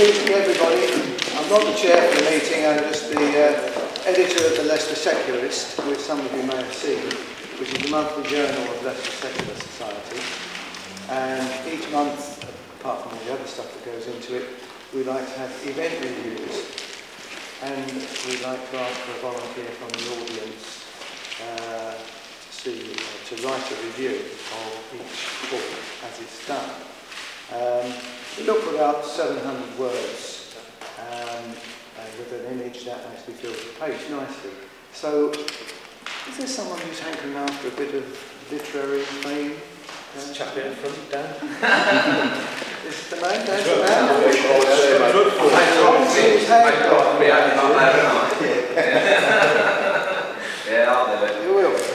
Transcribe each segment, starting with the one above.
Good evening, everybody. I'm not the chair for the meeting, I'm just the editor of the Leicester Secularist, which some of you may have seen, which is the monthly journal of Leicester Secular Society. And each month, apart from the other stuff that goes into it, we like to have event reviews. And we like to ask for a volunteer from the audience to write a review of each book as it's done. We look for about 700 words with an image that actually fills the page nicely. So, is there someone who's hankering after a bit of literary fame? Chap in front, Dan. Is the man? Dan's Yeah, I'll do it. You will, that's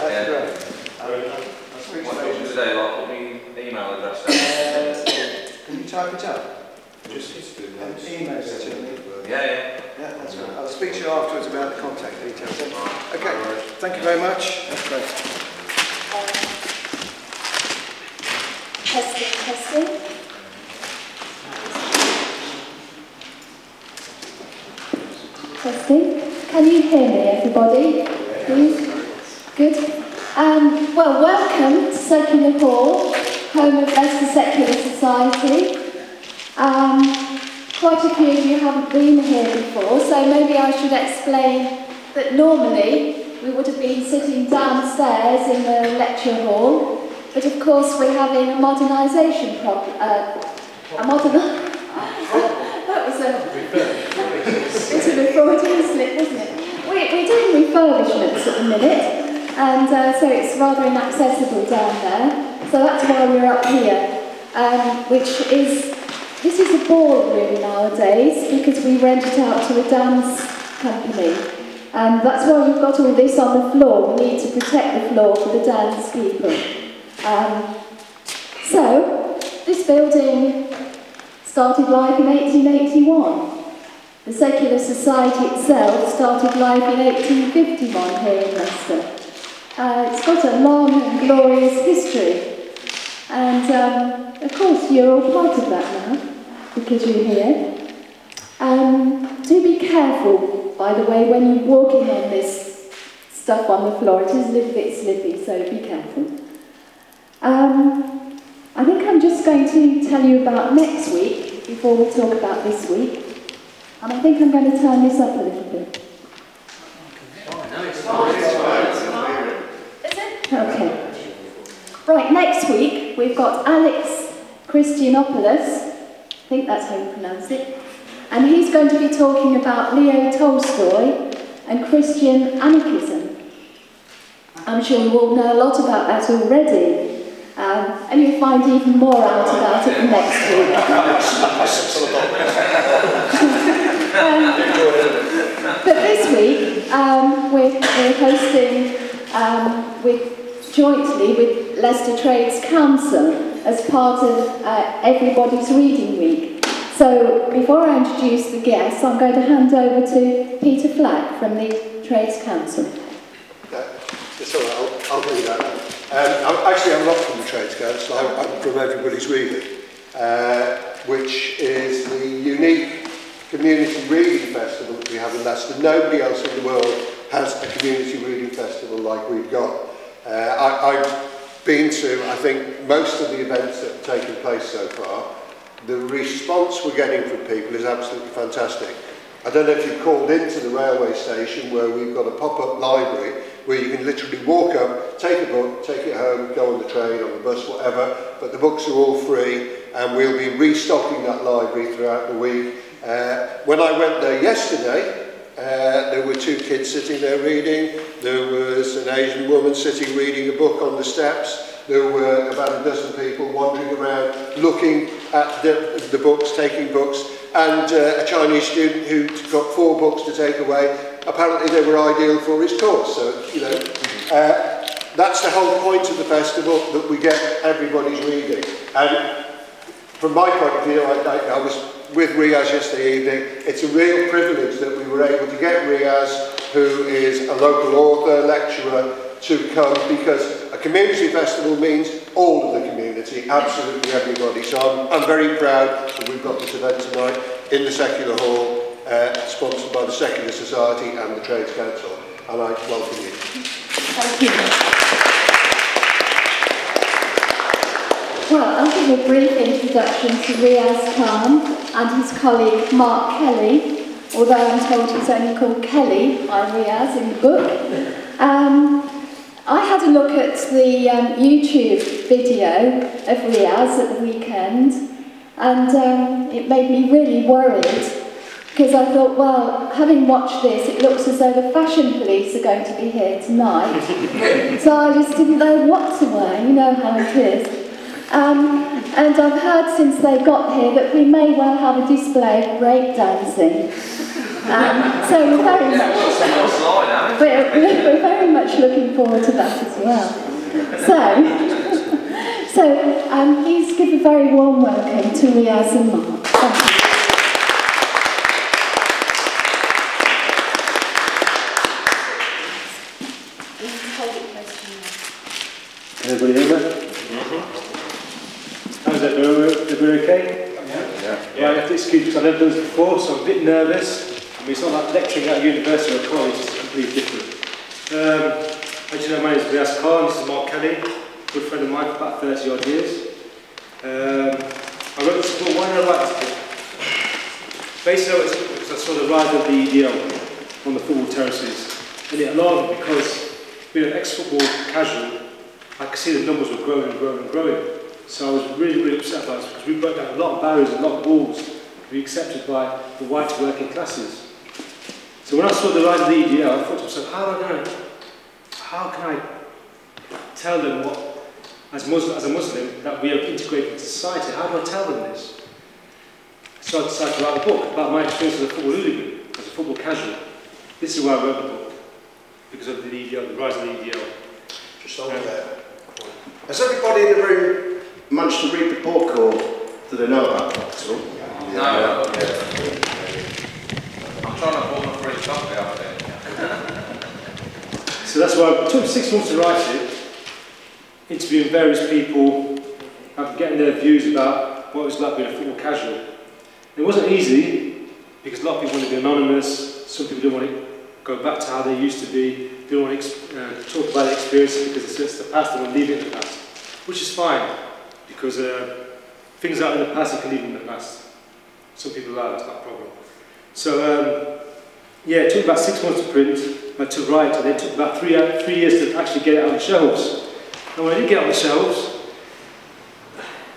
great. What do you say? I'll put my email address down. Can you type it up? Just and email it to me. Yeah. Yeah, that's right. I'll speak to you afterwards about the contact details. Okay, thank you very much. That's great. Testing. Testing. Can you hear me, everybody? Please? Good. Well, welcome to Secular Hall, home of Leicester Secular Society. Quite a few of you haven't been here before, so maybe I should explain that normally we would have been sitting downstairs in the lecture hall, but of course we're having a modernisation problem. That was a bit of a Freudian slip, wasn't it? We're doing refurbishments at the minute, and so it's rather inaccessible down there. So that's why we're up here, this is a ballroom nowadays because we rent it out to a dance company. And that's why we've got all this on the floor. We need to protect the floor for the dance people. So, this building started life in 1881. The Secular Society itself started life in 1851 here in Leicester. It's got a long and glorious history. And, of course, you're all part of that now, because you're here. Do be careful, by the way, when you're walking on this stuff on the floor. It is a little bit slippy, so be careful. I think I'm just going to tell you about next week, before we talk about this week. And I think I'm going to turn this up a little bit. Okay. Right, next week we've got Alex Christianopoulos, I think that's how you pronounce it, and he's going to be talking about Leo Tolstoy and Christian anarchism. I'm sure you all know a lot about that already, and you'll find even more out about it next week. But this week we're hosting jointly with Leicester Trades Council as part of Everybody's Reading Week. So before I introduce the guests, I'm going to hand over to Peter Flack from the Trades Council. It's all right, I'll do that. I'm not from the Trades Council, I'm from Everybody's Reading, which is the unique community reading festival that we have in Leicester. Nobody else in the world has a community reading festival like we've got. I've been to, I think, most of the events that have taken place so far. The response we're getting from people is absolutely fantastic. I don't know if you've called into the railway station where we've got a pop-up library where you can literally walk up, take a book, take it home, go on the train, on the bus, whatever, but the books are all free and we'll be restocking that library throughout the week. When I went there yesterday, there were 2 kids sitting there reading, there was an Asian woman sitting reading a book on the steps, there were about a dozen people wandering around looking at the books, taking books, and a Chinese student who got 4 books to take away. Apparently they were ideal for his course, so, you know, that's the whole point of the festival, that we get everybody's reading. And from my point of view, I was with Riaz yesterday evening. It's a real privilege that we were able to get Riaz, who is a local author, lecturer, to come, because a community festival means all of the community, absolutely everybody. So I'm very proud that we've got this event tonight. in the Secular Hall, sponsored by the Secular Society and the Trades Council. And I welcome you. Thank you. Well, I'll give a brief introduction to Riaz Khan and his colleague Mark Kelly, although I'm told he's only called Kelly by Riaz in the book. I had a look at the YouTube video of Riaz at the weekend, and it made me really worried, because I thought, well, having watched this, it looks as though the fashion police are going to be here tonight. So I just didn't know what to wear, you know how it is. And I've heard since they got here that we may well have a display of break dancing. So we're very much looking forward to that as well. So please give a very warm welcome to Riaz and Mark. Thank you. Everybody hear me? How's that doing? Everybody okay? Yeah. Right, I have to excuse because I've never done this before, so I'm a bit nervous. I mean, it's not like lecturing at a university or college, it's completely different. As you know, my name is Riaz Khan, this is Mark Kelly, a good friend of mine for about 30 odd years. I wrote this book. Why did I write this book? Basically, I wrote this book because I saw the rise of the EDL on the football terraces. And it alarmed me because, being an ex-football casual, I could see the numbers were growing and growing and growing. So I was really, really upset about this because we broke down a lot of barriers and a lot of walls to be accepted by the white working classes. So when I saw the rise of the EDL, I thought to myself, how can I tell them what, as a Muslim, that we are integrated into society? How do I tell them this? So I decided to write a book about my experience as a football hooligan, as a football casual. This is why I wrote the book, because of the EDL, the rise of the EDL. Just over there. Has everybody in the room managed to read the book, or do they know about it at all? No. I'm trying to pull my free copy out of it. So that's why it took 6 months to write it, interviewing various people, getting their views about what it was like being a football casual. It wasn't easy, because a lot of people want to be anonymous, some people don't want to go back to how they used to be, they don't want to talk about their experiences because it's just the past, they want to leave it in the past. Which is fine, because things that are in the past, you can leave them in the past. Some people are, that's not a problem. So, yeah, it took about 6 months to print, to write, and it took about 3 years to actually get it on the shelves. And when I did get it on the shelves,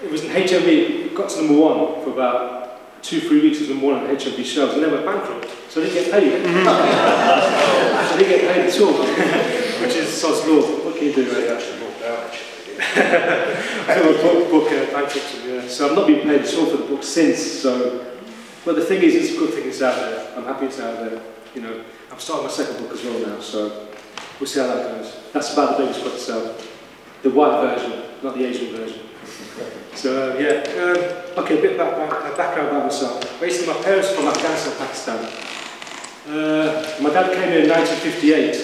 it was in HMV, it got to #1 for about 2-3 weeks, it was #1 on the HMV shelves, and then went bankrupt. So I didn't get paid. I didn't get paid at all, which is sod's law. What can you do? I book bankruptcy, yeah. So I've not been paid at all for the book since. So, but the thing is, it's a good thing it's out there. I'm happy it's out there. You know, I'm starting my second book as well now, so we'll see how that goes. That's about the biggest book itself, the white version, not the Asian version. So yeah, okay, a bit background about myself. Basically, my parents are from Afghanistan, Pakistan. My dad came here in 1958.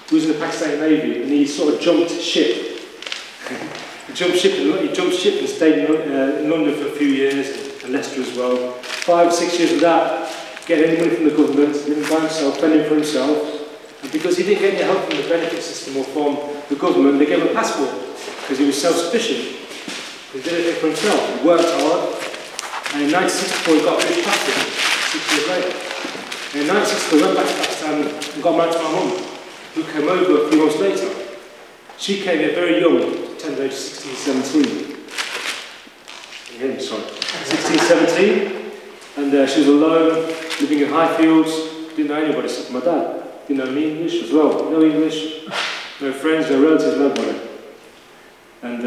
He was in the Pakistani Navy, and he sort of jumped ship. He jumped ship and stayed in London for a few years, and Leicester as well. 5 or 6 years of that, getting any money from the government, living by himself, fending for himself. And because he didn't get any help from the benefit system or from the government, they gave him a passport, because he was self-sufficient. He did everything for himself. He worked hard, and in 1964 he got a British passport, 6 years later. And in 1964 he went back to Pakistan and got married to my mum, who came over a few months later. She came here very young, tender age 16, 17. Sorry. 16, 17, and she was alone, living in Highfields, didn't know anybody except my dad. Didn't know any English as well. No English, no friends, no relatives, nobody. And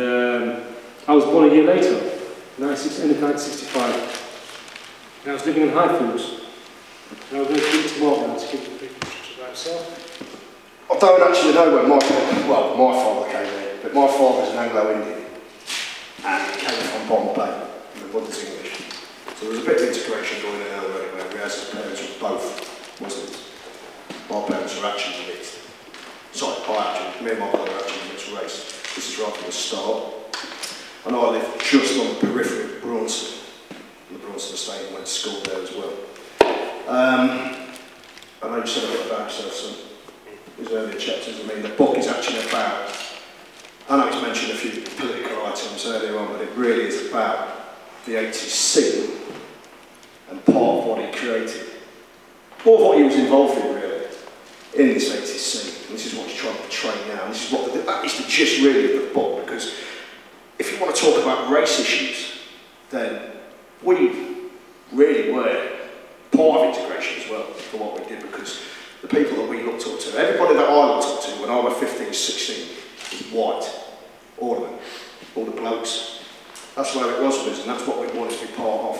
I was born a year later, end of 1965. And I was living in Highfields. And I was going to speak to Mark now to give a brief introduction about himself. I don't actually know where my father came here, but my father's an Anglo-Indian, and he came from Bombay, and the brother's English. So there was a bit of integration going on already, where Riaz's parents were both Muslims. My parents were actually mixed. Sorry, me and my brother are actually mixed race. This is right from the start. And I live just on the periphery of Braunston, on the brought us to the state and went to school there as well. I know you said a bit about yourself, son. There's earlier chapters. I mean, the book is actually about, I know it's mentioned a few political items earlier on, but it really is about the 80s scene and part of what he created. More of what he was involved in, really, in this 80s scene. And this is what he's trying to portray now. And this is what that is the gist, really, of the book, because if you want to talk about race issues, then we really were part of integration as well for what we did, because the people that we looked up to, everybody that I looked up to when I was 15, 16, was white. All of them. All the blokes. That's where it was with us, and that's what we wanted to be part of.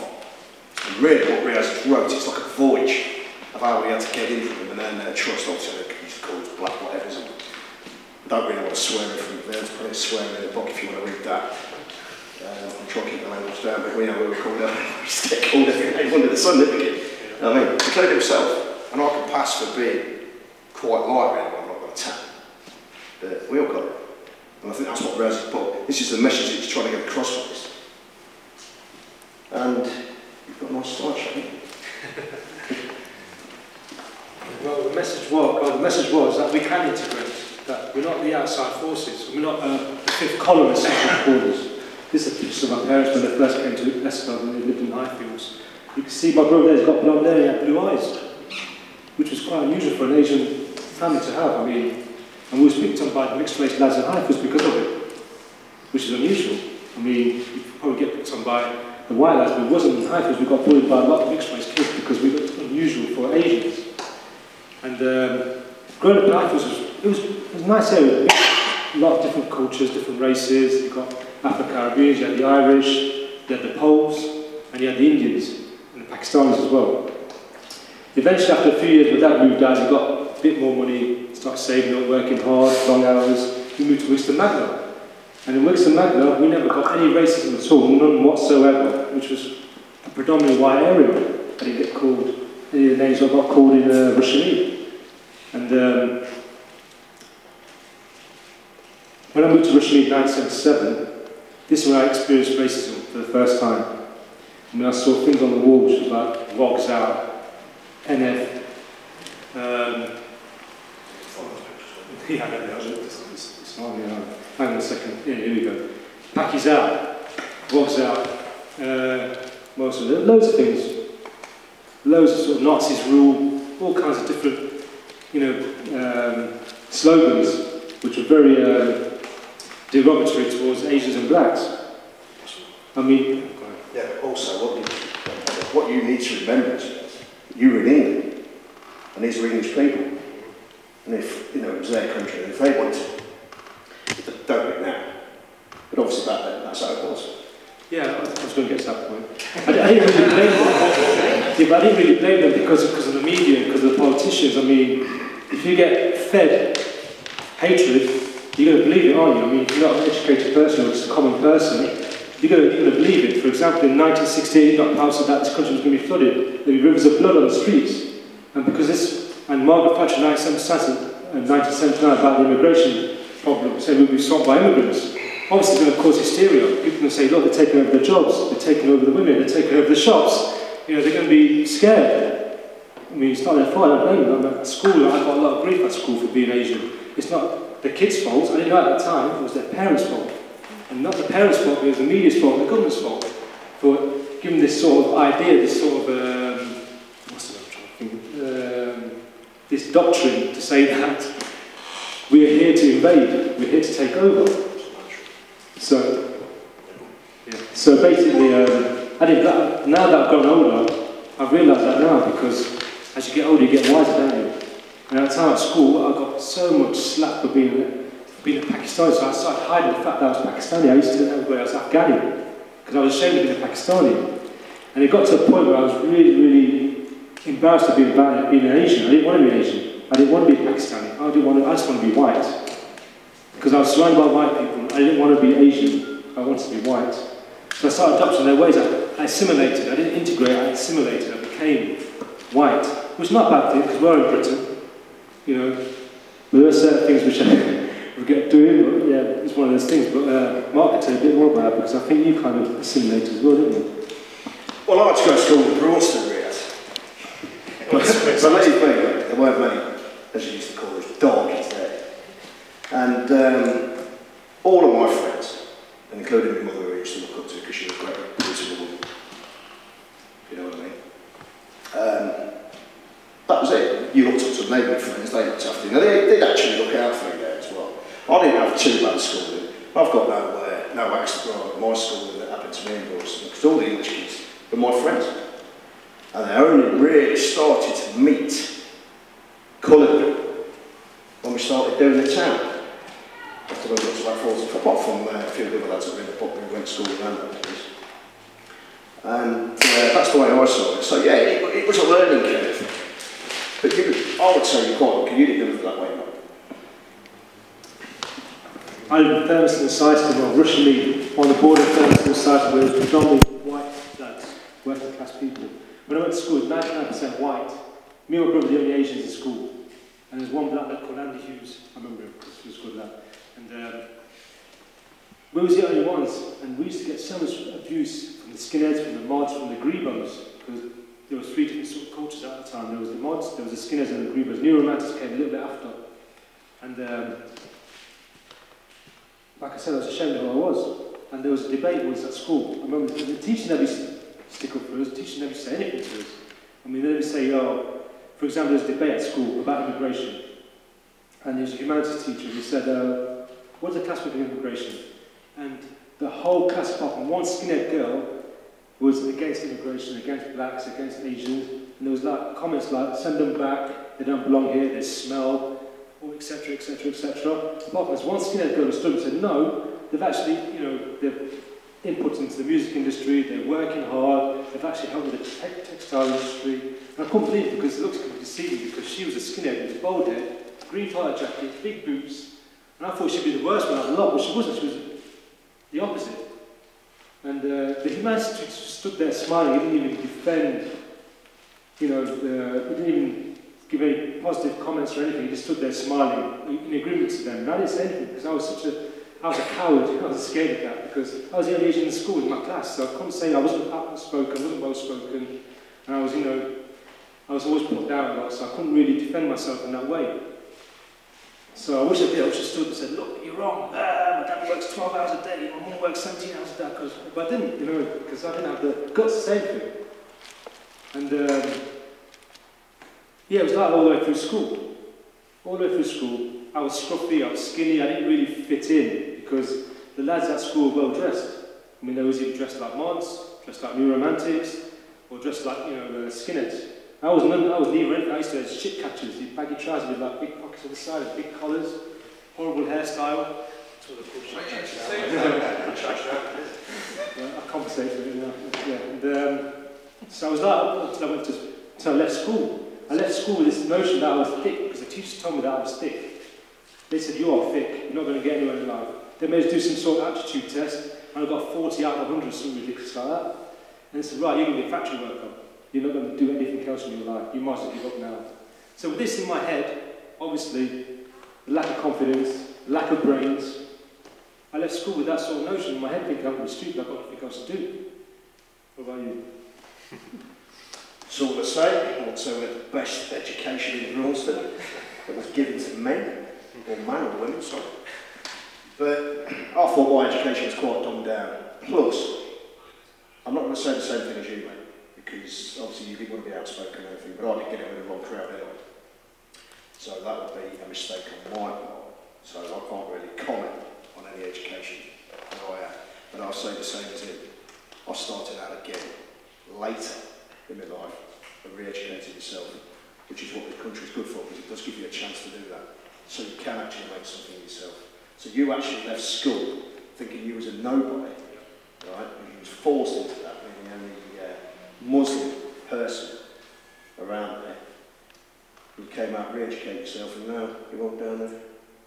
And really what Riaz wrote, it's like a voyage of how we had to get into them and earn their trust. Obviously they used to call us black whatevers. And I don't really want to swear in from there. There's plenty of swearing in the book if you want to read that. I'm trying to keep the language down, but we know we were called out. We used to get called everything under the sun, didn't we? You know what I mean? He played himself, and I can pass for being quite light, really. I'm not going to tap. But we all got it. And I think that's what Riaz's book, this is the message he's trying to get across with this. And you've got a nice slide, haven't you? Well, the message was that we can integrate, that we're not the outside forces, we're not the fifth column, as some call us. This is a picture of my parents when they first came to Leicester and they lived in Highfields. You can see my brother there's got blonde hair, he had blue eyes, which was quite unusual for an Asian family to have. I mean, and we was picked on by the mixed race lads in Highfields because of it, which is unusual. I mean, you probably get picked on by the white lads, but it wasn't in Highfields. We got bullied by a lot of mixed race kids because we looked unusual for Asians. And growing up in Highfields was a nice area. A lot of different cultures, different races. You got Afro-Caribbeans, you had the Irish, you had the Poles, and you had the Indians, and the Pakistanis as well. Eventually, after a few years, my dad moved out, he got a bit more money, started saving up, working hard, long hours. We moved to Wixton Magna. And in Wixton Magna, we never got any racism at all, none whatsoever, which was a predominantly white area. I didn't get called, any of the names I got called in Russian. And when I moved to Russian in 1977, this is when I experienced racism for the first time. I mean, I saw things on the wall which was like Vox out, NF. Yeah, I don't know. It's not me. Hang on a second. Yeah, here we go. Paki's out, Vox out. Loads of things. Loads of sort of Nazis rule. All kinds of different, slogans which were very derogatory towards Asians and blacks. I mean, yeah, but also what you need to remember is you were in England, and these were English people, and if it was their country, and if they wanted to, don't do it now. But obviously back then, that's how it was. Yeah, I was going to get to that point. I didn't really blame them. Yeah, but I didn't really blame them because of the media, because of the politicians. I mean, if you get fed hatred, you're going to believe it, aren't you? I mean, if you're not an educated person or just a common person, you're going to believe it. For example, in 1968, it got passed that this country was going to be flooded. There'd be rivers of blood on the streets. And because this, and Margaret Thatcher in 1979 about the immigration problem, saying we'll be stopped by immigrants. Obviously, it's going to cause hysteria. People are going to say, look, they're taking over the jobs, they're taking over the women, they're taking over the shops. They're going to be scared. I mean, it's not their fault, I don't blame them. At school, I got a lot of grief at school for being Asian. It's not the kids' fault, I didn't know at the time, it was their parents' fault. And not the parents' fault, but it was the media's fault, the government's fault, for giving this sort of idea, this sort of, what's the word I'm trying to think, this doctrine to say that we are here to invade, we're here to take over. So, yeah. So basically, now that I've grown older, I've realised that now, because as you get older, you get wiser, don't you? And at the time at school, I got so much slack for being a Pakistani, so I started hiding the fact that I was Pakistani. I used to tell everybody I was Afghani, because I was ashamed of being a Pakistani. And it got to a point where I was really, really embarrassed of being an Asian. I didn't want to be Asian. I didn't want to be Pakistani. I just wanted to be white. Because I was surrounded by white people. I didn't want to be Asian. I wanted to be white. So I started adopting their ways. I assimilated. I didn't integrate. I assimilated. I became white. Which is not a bad thing, because we're in Britain. But there are certain things which I regret doing, but yeah, it's one of those things. But Mark can tell you a bit more about it, because I think you kind of assimilated as well, didn't you? Well, I had to go to school in Braunston, Riaz. But let you think, there weren't many, as you used to call it, darkies there. And all of my friends, and including my mother, who I used to look up to because she was quite a beautiful woman, you know what I mean? That was it. You looked up to neighbourhood friends, they looked after you. Now, they did actually look out for you there as well. I didn't have too bad schooling. I've got no axe to grind at my school that happened to me in Boston, because all the English kids were my friends. And they only really started to meet coloured when we started doing the town. After we got to about 40, apart from a few of the other lads that were in the pub who went to school with them. And that's the way I saw it. So yeah, it was a learning curve. But I would say you're quite lucky you didn't do it that way, mate. I lived in Ferguson Society, well, Russian on the border of Ferguson Society, where it was predominantly white lads, working class people. When I went to school, it was 99% white. Me and my brother were the only Asians in school. And there's one black lad called Andy Hughes, I remember him, because he was good at that. And we was the only ones, and we used to get so much abuse from the skinheads, from the mods, from the Grebos, because there was 3 different sort of cultures at the time. There was the mods, there was the skinheads and the Grebos. New Romantics came a little bit after. And like I said, I was ashamed of who I was. And there was a debate once at school. I remember the teacher never used to stick up for us, the teacher never used to say anything to us. I mean, they never say, oh, for example, there was a debate at school about immigration. And there was a humanities teacher who said, what's the class with immigration? And the whole class, apart from one skinhead girl, was against immigration, against blacks, against Asians. And there was like comments like, send them back, they don't belong here, they smell, or etc., etc., etc. Apart from this one skinhead girl who stood and said, no, they've actually, you know, they've input into the music industry, they're working hard, they've actually helped with the textile industry. And I couldn't believe it because it looks completely deceiving because she was a skinhead with a bald head, green tie jacket, big boots, and I thought she'd be the worst one out of the lot, but she wasn't, she was the opposite. And the humanities teacher stood there smiling, he didn't even defend, you know, he didn't even give any positive comments or anything, he just stood there smiling in agreement to them. And I didn't say anything because I was a coward, I was scared of that because I was the only Asian in school in my class, so I couldn't say I wasn't outspoken, I wasn't well spoken, and I was, you know, I was always put down a lot, so I couldn't really defend myself in that way. So I wish I did, I wish I stood and said, look, you're wrong, my dad works 12 hours a day, my mum works 17 hours a day, but I didn't, you know, because I didn't have the guts to say anything. And yeah, it was like all the way through school. All the way through school, I was scruffy, I was skinny, I didn't really fit in because the lads at school were well dressed. I mean, they was either dressed like mods, dressed like new romantics, or dressed like, you know, skinheads. I was neither anything. I used to have shit catchers, these baggy trousers with like big pockets on the side, and big collars, horrible hairstyle. That's what they're called, shit catchers. I compensate for it now. Yeah. And, so I was like, until I left school. I left school with this notion that I was thick, because the teachers told me that I was thick. They said, you are thick, you're not going to get anywhere in life. They made us do some sort of aptitude test, and I got 40 out of 100, something ridiculous like that. And they said, right, you're going to be a factory worker. You're not going to do anything else in your life. You might as well give up now. So with this in my head, obviously, lack of confidence, lack of brains, I left school with that sort of notion in my head, thinking I'm going to be stupid, I've got nothing else to do. What about you? So what I say, I would say we had the best education in Braunston that was given to men, or man or women, sorry. But I thought my education was quite dumbed down. Plus, I'm not going to say the same thing as you, mate. Because obviously you didn't want to be outspoken or anything, but I did get it with the wrong crowd anyway. So that would be a mistake on my part. So I can't really comment on any education that I have. But I'll say the same as him. I started out again later in my life and re-educated yourself, which is what the country's good for, because it does give you a chance to do that. So you can actually make something of yourself. So you actually left school thinking you was a nobody, right? And you was forced into that, being the only Muslim person around there. You came out, re-educate yourself, and now you went down there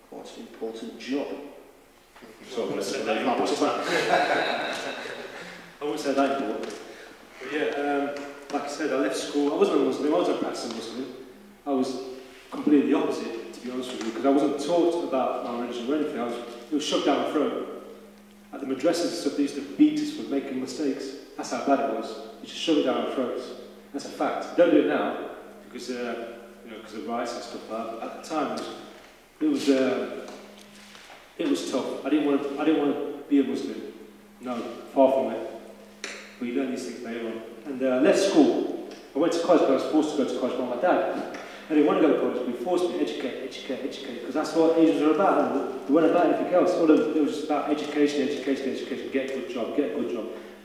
quite an important job. So I wouldn't say that important. I wouldn't say that important. But yeah, like I said, I left school. I wasn't a Muslim, I wasn't a practicing Muslim. I was completely the opposite, to be honest with you, because I wasn't taught about my religion or anything. It was shoved down my throat. At the madrasas and stuff, they used to beat us for making mistakes. that's how bad it was. You just shove it down our throats. That's a fact. Don't do it now because you know, because of rights and stuff like that. At the time, it was tough. I didn't want to be a Muslim. No, far from it. But you learn these things later on. And left school. I went to college, but I was forced to go to college by my dad. I didn't want to go to college, but he forced me to educate, because that's what Asians are about. They weren't about anything else. It was just about education, get a good job.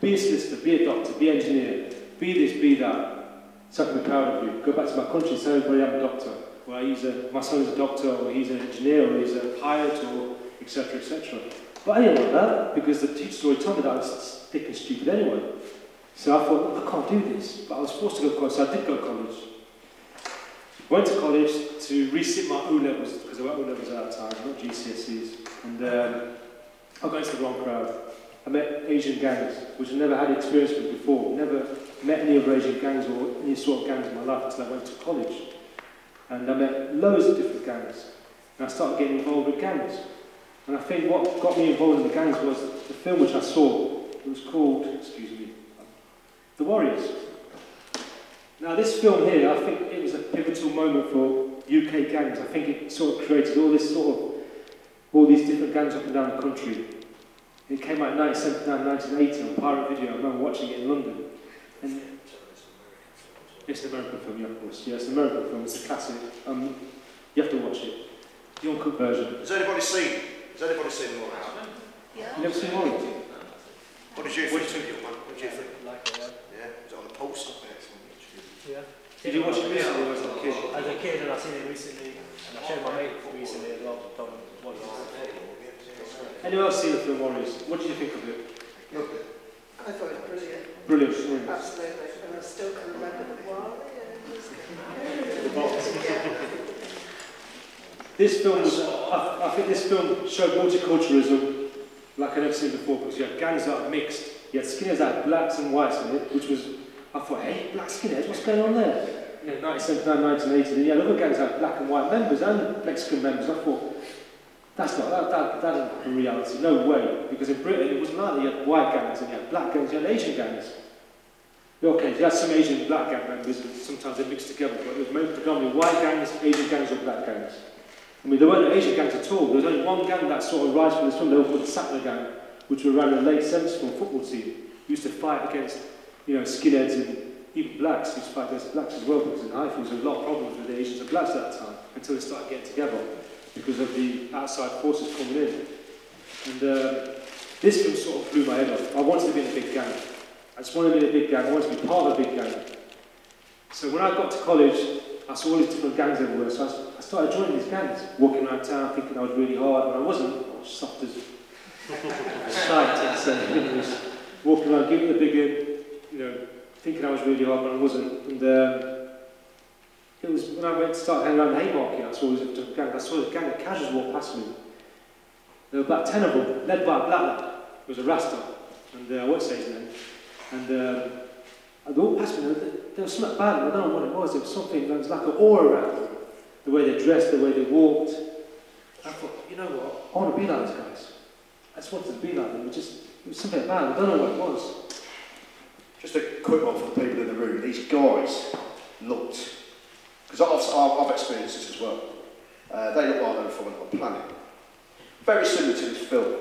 Be a solicitor, be a doctor, be an engineer, be this, be that. So I can be proud of you. Go back to my country and tell everybody I'm a doctor. Well, my son is a doctor, or he's an engineer, or he's a pilot, or etc, etc. But I didn't want that, because the teacher's already told me that I was thick and stupid anyway. So I thought, I can't do this. But I was forced to go to college, so I did go to college. Went to college to resit my O-levels, because there were O-levels at that time, not GCSEs. And I got into the wrong crowd. I met Asian gangs, which I never had experience with before. Never met any other Asian gangs or any sort of gangs in my life until I went to college. And I met loads of different gangs. And I started getting involved with gangs. And I think what got me involved in the gangs was the film which I saw. It was called, The Warriors. Now this film here, I think it was a pivotal moment for UK gangs. I think it sort of created all these different gangs up and down the country. It came out in 1979, 1980 on Pirate Video. I remember watching it in London. And it's an American film, yeah, of course. Yeah, it's an American film. It's a classic. You have to watch it. The uncut version. Has anybody seen the one out? Yeah. You never seen Warriors? What did you think? What did you think? Yeah, is it on the pulse? Yeah. Did you watch it recently or as a kid? As a kid, and I've seen it recently, and I showed my mate recently as well. Anyone else seen the film Warriors? What did you think of it? I thought it was brilliant. Brilliant. Yeah. Absolutely. And I still can remember the Warriors. This film was, I think this film showed multiculturalism like I've never seen before, because you had gangs that are mixed. You had skinheads that had blacks and whites in it, which was, I thought, hey, black skinheads, what's going on there? You know, 1979, 1980, and you had other gangs that had black and white members and Mexican members. I thought, that's not, that isn't the reality, no way. Because in Britain, it wasn't like that. You had white gangs and you had black gangs, you had Asian gangs. Okay, you had some Asian black gang members, and sometimes they mixed together, but it was predominantly white gangs, Asian gangs, or black gangs. I mean, there weren't Asian gangs at all. There was only one gang that sort of rise from this film. They were called the Sattler Gang, which were around in the late 70s from a football team. Used to fight against, you know, skinheads and even blacks. Used to fight against blacks as well, because in Haifa there was a lot of problems with the Asians and blacks at that time, until they started getting together because of the outside forces coming in. And this film sort of blew my head off. I wanted to be in a big gang. I just wanted to be in a big gang. I wanted to be part of a big gang. So when I got to college, I saw all these different gangs everywhere, so I started joining these gangs, walking around town thinking I was really hard, and I wasn't. I was soft as shite, walking around giving the big in, you know, thinking I was really hard, but I wasn't. And it was when I went to start hanging around the Haymarket, I saw this gang. I saw a gang of casuals walk past me. There were about 10 of them, led by a black lad. It was a Rasta, and I won't say his name. And they walked past me, there was something about them, I don't know what it was. There was something, there was like an aura around them. The way they dressed, the way they walked. I thought, you know what, I want to be like these guys. I just wanted to be like them. It was something about them, I don't know what it was. Just a quick one for the people in the room. These guys looked, because I've experienced this as well. They look like they were from another planet. Very similar to this film.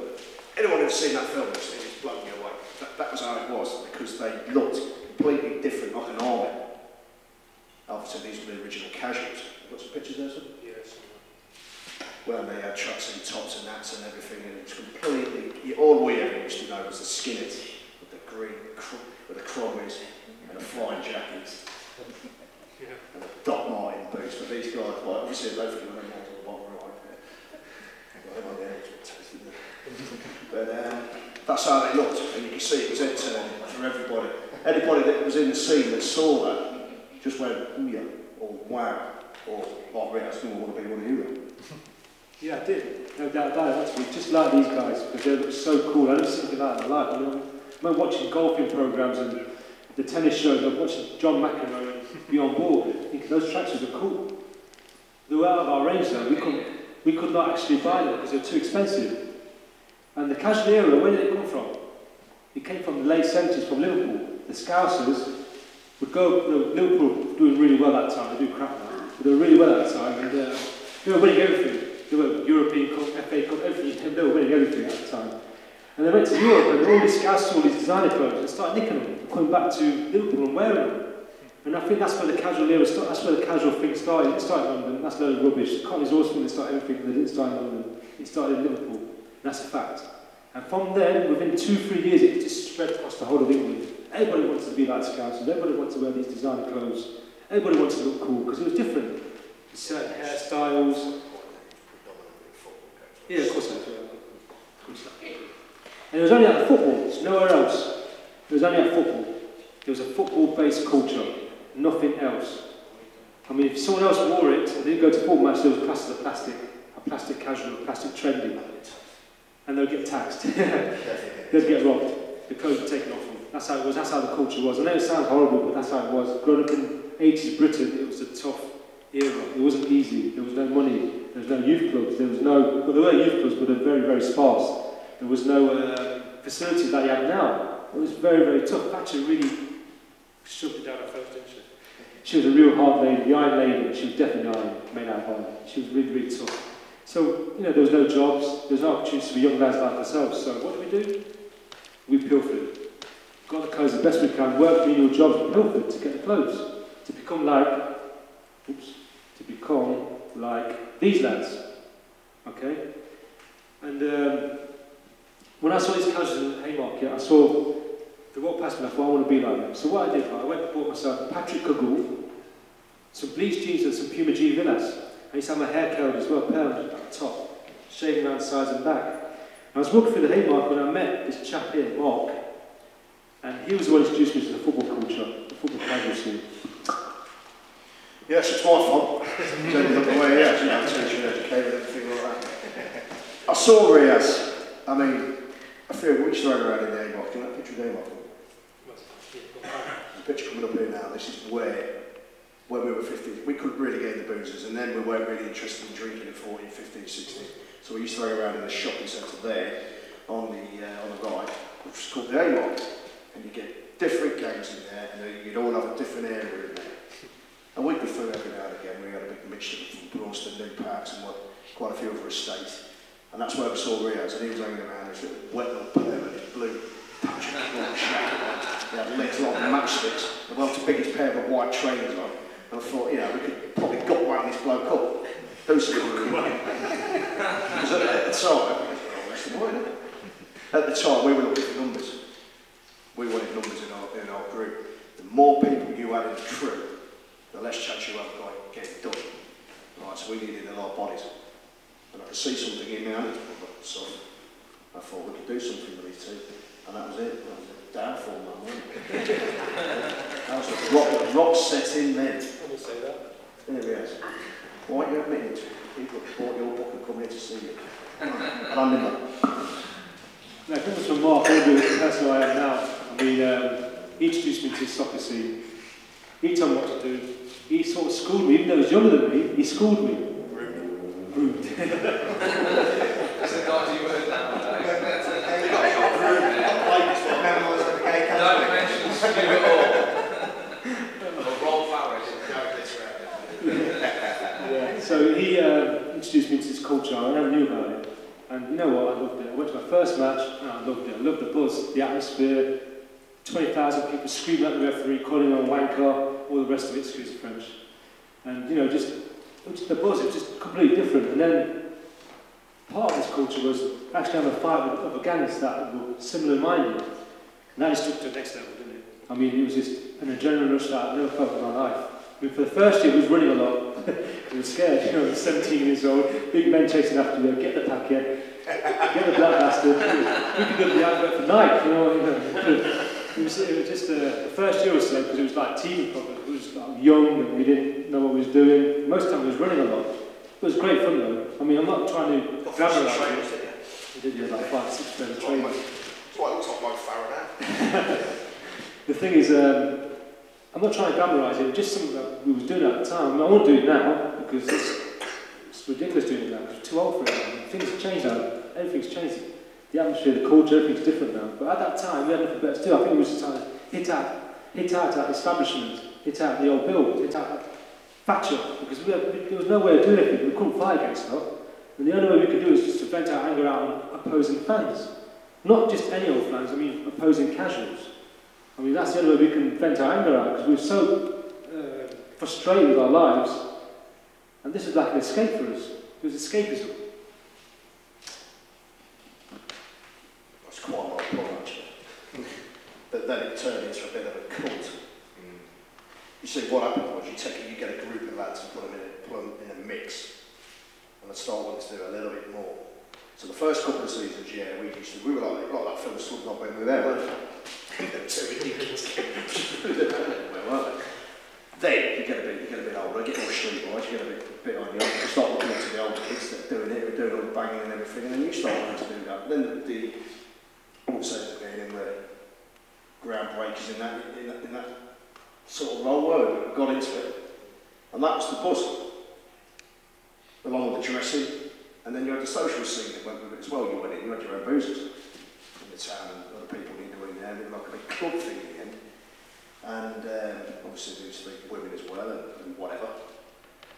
Anyone who's seen that film, it's blown me away. That was how it was, because they looked completely different, like an army. Obviously, these were the original casuals. Got some pictures there, sir? Yes. Well, they had tracksuit tops and hats and everything, and it's completely. All we ever used to know was the skinheads with the green, with the crommies and the flying jackets, and the Doc Martin boots. But these guys, well, obviously, they've got them on the bottom right there. But that's how they looked, and you can see it was internal for everybody. Anybody that was in the scene that saw that just went, ooh yeah, or wow, or like Riaz, I want to be one of you. Yeah, I did. No doubt about it. Actually, just like these guys, because they look so cool. I never seen anything like that in my life. You know, I remember watching golfing programs and the tennis shows. I was watching John McEnroe and be on board, thinking those tracksuits are cool. They were out of our range though. We could not actually buy them because they're too expensive. And the casual era, where did it come from? It came from the late 70s, from Liverpool. The Scousers would go, Liverpool were doing really well that time, they do crap now, but they were really well at that time, and they were winning everything. They were European Cup, FA Cup, everything, they were winning everything at the time. And they went to Europe, and all these Scousers, all these designer clothes, and started nicking them, coming back to Liverpool and wearing them. And I think that's where the casual era started, that's where the casual thing started. It started in London, that's a load of rubbish. The Cotton Resource Fund started everything, they didn't start in London, it started in Liverpool, and that's a fact. And from then, within 2-3 years, it just spread across the whole of England. Everybody wanted to be like Scousers, everybody wanted to wear these designer clothes, everybody wanted to look cool, because it was different. Certain hairstyles. Yeah, of course I do. And it was only at the football, it's nowhere else. It was only at football. It was a football-based culture, nothing else. I mean, if someone else wore it, and they'd go to football match, there was classed as a plastic casual, a plastic trendy. And they'd get taxed. They'd get robbed. The clothes were taken off them. That's how it was, that's how the culture was. I know it sounds horrible, but that's how it was. Growing up in 80s Britain, it was a tough era. It wasn't easy. There was no money. There was no youth clubs. There was no, well, there were youth clubs, but they were very, very sparse. There was no facilities that you have now. It was very, very tough. Thatcher really shoved it down her throat, didn't she? She was a real hard lady, the iron lady. She was definitely iron, made out of iron. She was really, really tough. So, you know, there was no jobs, there was no opportunities for young lads like ourselves. So what do? We pilfered. Got the clothes the best we can, worked menial jobs, pilfered to get the clothes. To become like these lads. Okay? And when I saw these clothes in the Haymarket, I saw, they walked past me and I thought, I want to be like them. So what I did, I went and bought myself a Patrick Cagoule, some bleached jeans and some Puma G Villas. I used to have my hair curled as well, permed at the top, shaving around the sides and back. I was walking through the Haymarket when I met this chap here, Mark, and he was the one who introduced me to the football culture, the football casual scene. Yes, it's my fault. Jenny's up the way, yeah, she's not teaching, educated, everything like that. I saw Riaz. I mean, I feel which throwing around in the Haymarket. Can I picture the Haymarket? There's a picture coming up here now. This is where, when we were 15, we couldn't really get in the boozers, and then we weren't really interested in drinking at 14, 15, 16. So we used to throw around in the shopping centre there, on the right, which was called the Haymarket. And you get different gangs in there, and you'd all have a different area in there. And we'd be through every now and again. We had a big mixture from Braunston, New Parks, and quite a few other estates. And that's where we saw Riaz, and he was hanging around his little wet little perm and his blue patch of shack. He had legs like matchsticks, the world's biggest pair of white trainers on. And I thought, you know, we could probably gut one this bloke up. Who's going to Because at the time, we were looking for numbers. We wanted numbers in our group. The more people you had in the crew, the less chance you had of like, getting done. Right, so we needed a lot of bodies. And I could see something in there, so I thought we could do something with these two. And that was it. That was a downfall, man, wasn't it? That was a rock set in then. I will say that. There he is. Why aren't you admitting to people who bought your book and come here to see you? And I'm in that. No, I think it was from Mark, that's who I am now. I mean, he introduced me to the soccer scene. He told me what to do. He sort of schooled me, even though he was younger than me, he schooled me. Rude. That's the guys you heard nowadays. Don't mention Stuart or Roll Farris. Yeah. So he introduced me to this culture, I never knew about it. And you know what, I loved it. I went to my first match and I loved it. I loved the buzz, the atmosphere, 20,000 people screaming at the referee, calling him a wanker, all the rest of it, excuse the French. And you know, just the buzz, it was just completely different. And then part of this culture was actually having a fight with other gangs that were similar-minded. And that just took to the next level, didn't it? I mean, it was just an adrenaline rush that I've never felt in my life. I mean, for the first year, I was running a lot. I was scared, you know, I was 17 years old, big men chasing after me, get the packet, get the black bastard. We could do the advert for Nike, you know. It was just the first year or so, because it was like teaming problems. We was like young and we didn't know what we was doing. Most of the time, we was running a lot. It was great fun though. I mean, I'm not trying to glamorise it. We did, yeah, like 5-6 days of training. That's why it looks like Mo Farah now. The thing is, I'm not trying to glamorise it, just something that we was doing at the time. I mean, I won't do it now, because it's ridiculous doing it now, because I'm too old for it now. Things have changed now, everything's changed. The the atmosphere, the culture, everything's different now. But at that time, we had nothing better to do. I think we was just trying to hit out that establishment, hit out the old build, hit out Thatcher, because there was no way of doing anything. We couldn't fight against her. And the only way we could do is just to vent our anger out on opposing fans. Not just any old fans, I mean opposing casuals. I mean, that's the only way we can vent our anger out, because we were so frustrated with our lives. And this was like an escape for us. It was escapism. That's quite a lot of fun, actually. But then it turned into a bit of a cult. You see, what happened was you get a group of lads and put them in a mix, and they start wanting to do a little bit more. So the first couple of seasons, yeah, we were like that film Slumdog when we were there, weren't we? Then you get a bit older, get more streetwise, you get a bit on you start looking up to the older kids that are doing it, who are doing all the banging and everything, and then you start wanting to do that. Then the also being the groundbreakers in that sort of role where we got into it, and that was the buzz, along with the dressing, and then you had the social scene that went with it as well. You went in, you had your own boozers in the town, and other people needed to go in there, and it was like a big club thing in the end. And obviously there used to be women as well, and whatever.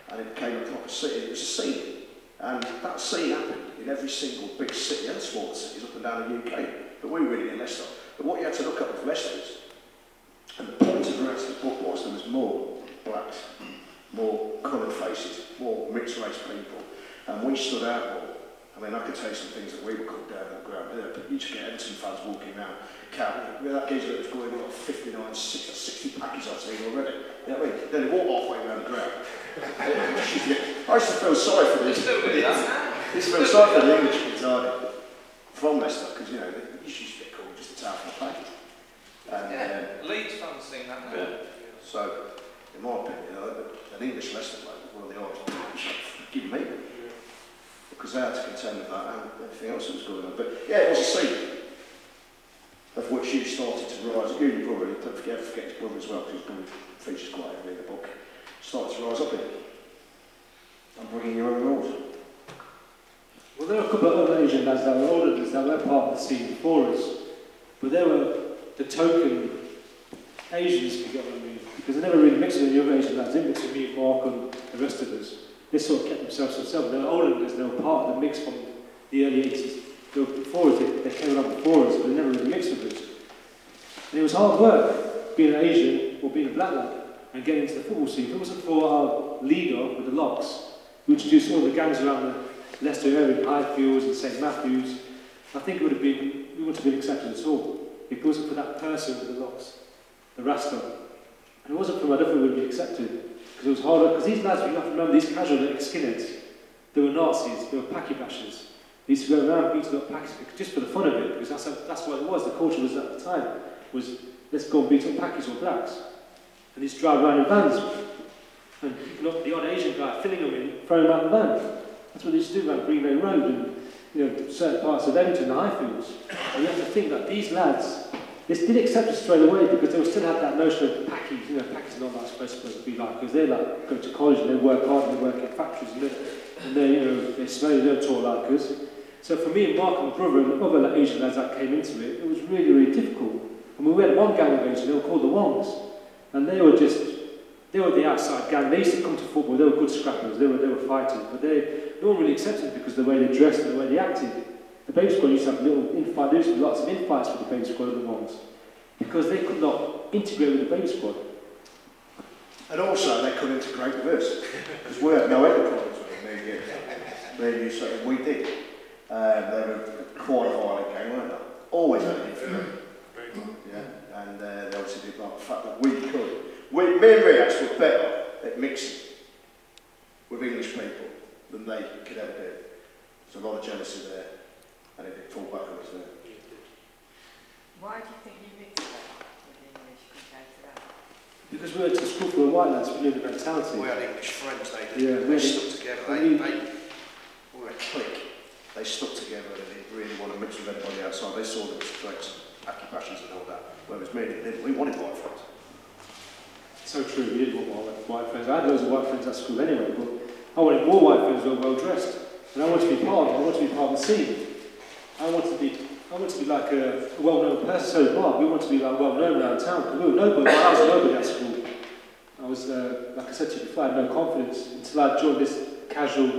And it became a proper city. It was a scene, and that scene happened in every single big city and smaller cities up and down the UK. But we were really in Leicester. But what you had to look at with Leicester is, and the point of the rest of the book was there was more blacks, more coloured faces, more mixed race people, and we stood out more. I mean, I could tell you some things that we were cut down on the ground there, but you just get Everton fans walking around, with that geezer that was going like 59, 60 packages I've seen already. You know what I mean? Then they walk halfway around the ground. I used to feel sorry for this. I used to feel sorry for the English kids, from Leicester, because, you know, they used to get called just a town from the package. And, Leeds fans think that now. Yeah. So, in my opinion, an English Leicester player was one of the hardest players give me. Because they had to contend with that and everything else that was going on. But yeah, it was a scene of which you started to rise. You and your brother, don't forget his brother as well, because his brother features quite heavily in the book. Started to rise up in it and bringing your own rules. Well, there were a couple of other Asian lads that were older than us that were part of the scene before us, but they were the token Asians, if you get what I mean, because they never really mixed with the other Asian lads. They mixed with me, Mark, and the rest of us. They sort of kept themselves to themselves. They were older than us, they were part of the mix from the early 80s. They were before us, they came around before us, but they never really mixed with us. And it was hard work being an Asian or being a black lad and getting into the football scene. If it wasn't for our leader with the locks, who introduced all the gangs around the Leicester area, Highfields and St Matthews, I think we wouldn't have been accepted at all. If it wasn't for that person with the locks, the Rasta. And it wasn't for him, I don't think we would be accepted. Because it was harder, because these lads, you have to remember, these casual skinheads, they were Nazis, they were packy bashers. They used to go around beating up packies just for the fun of it, because that's what it was, the culture was at the time, was let's go and beat up packies or blacks. And they used to drive around in vans, and picking up the odd Asian guy, filling them in, throwing them out of the van. That's what they used to do around Greenway Road and certain parts of Edmonton, the Highfields. And you have to think that these lads, they did accept us straight away because they still had that notion of packies. Packies are not like supposed to be like, because they like go to college and they work hard and they work in factories and they smell, they don't talk like us. So for me and Mark and my brother and the other Asian lads that came into it, it was really, really difficult. And we had one gang of Asians, they were called the Wongs, and they were the outside gang. They used to come to football, they were good scrappers, they were fighters, but no one really accepted them because of the way they dressed and the way they acted. The baby squad used to have little infights, there used to be lots of infights with the baby squad and the Wongs, because they could not integrate with the baby squad. And also, they couldn't integrate with us, because we had no enterprise with them, so we did. They were quite a violent gang, weren't they? Always had it for them. Yeah, and they obviously did like the fact that we could. Me and Riaz were better at mixing with English people than they could ever do. There's a lot of jealousy there, and it did fall back on us there. Why do you think you mixed that with English compared to that? Because we went to school for the white lads, we knew the mentality. We had English friends, they stuck together. We were a clique. They stuck together and they didn't really want to mix with anybody outside. They saw them as threats, hacky bashes and all that. Whereas me and him, we wanted white friends. So true, we didn't want white friends. I had loads of white friends at school anyway, but I wanted more white friends who were well dressed. And I wanted to be part of it, I wanted to be part of the scene. I wanted to be I want to be like a well-known person. So did Mark. We want to be like well-known around town. Because we were nobody. I was nobody at school. I was, like I said to you before, I had no confidence until I joined this casual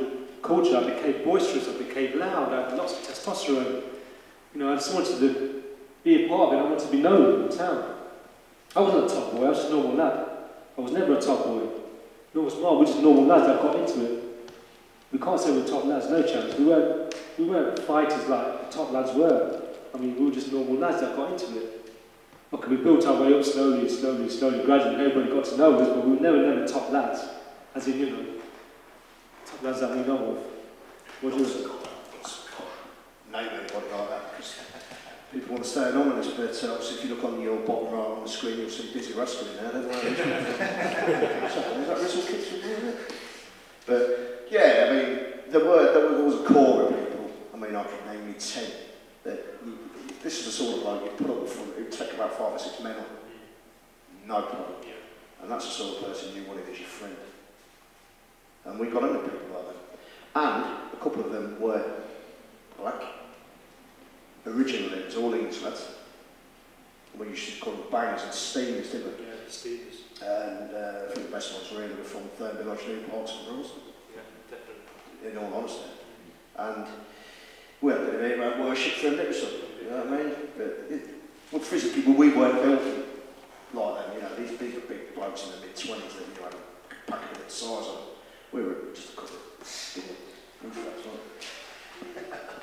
culture. I became boisterous. I became loud. I had lots of testosterone. You know, I just wanted to be a part of it. I wanted to be known in town. I wasn't a top boy. I was just a normal lad. I was never a top boy. Nor was Mark. We're just normal lads that got into it. We can't say we're top lads. No chance. We weren't fighters like the top lads were. I mean, we were just normal lads that got into it. Okay, we built our way up slowly, gradually. Everybody got to know us, but we were never top lads. As in, you know, top lads that we know of. What do you think? Name anybody like that, because people want to stay anonymous, but obviously if you look on your bottom right on the screen, you'll see Dizzy wrestling there, don't worry. Is that wrestle kitchen there? But yeah, I mean, there was a core of people. I mean, I could name you 10. This is the sort of like you put up the front, it would take about 5 or 6 men on. No problem. And that's the sort of person you wanted as your friend. And we got into people like that. And a couple of them were black. Originally, it was all English lads. We used to call them bangers and steamers, didn't we? Yeah, steamers. And I think the best ones really were from Thurn Village, New Parks and Rules. Yeah, definitely. In all honesty. And we had a bit about worship for a bit or something, you know what I mean? But physically, we weren't built like them, you know, these big blokes in the mid-20s that you had a pack of bit size on. We were just a couple of skinny rooflets, weren't we?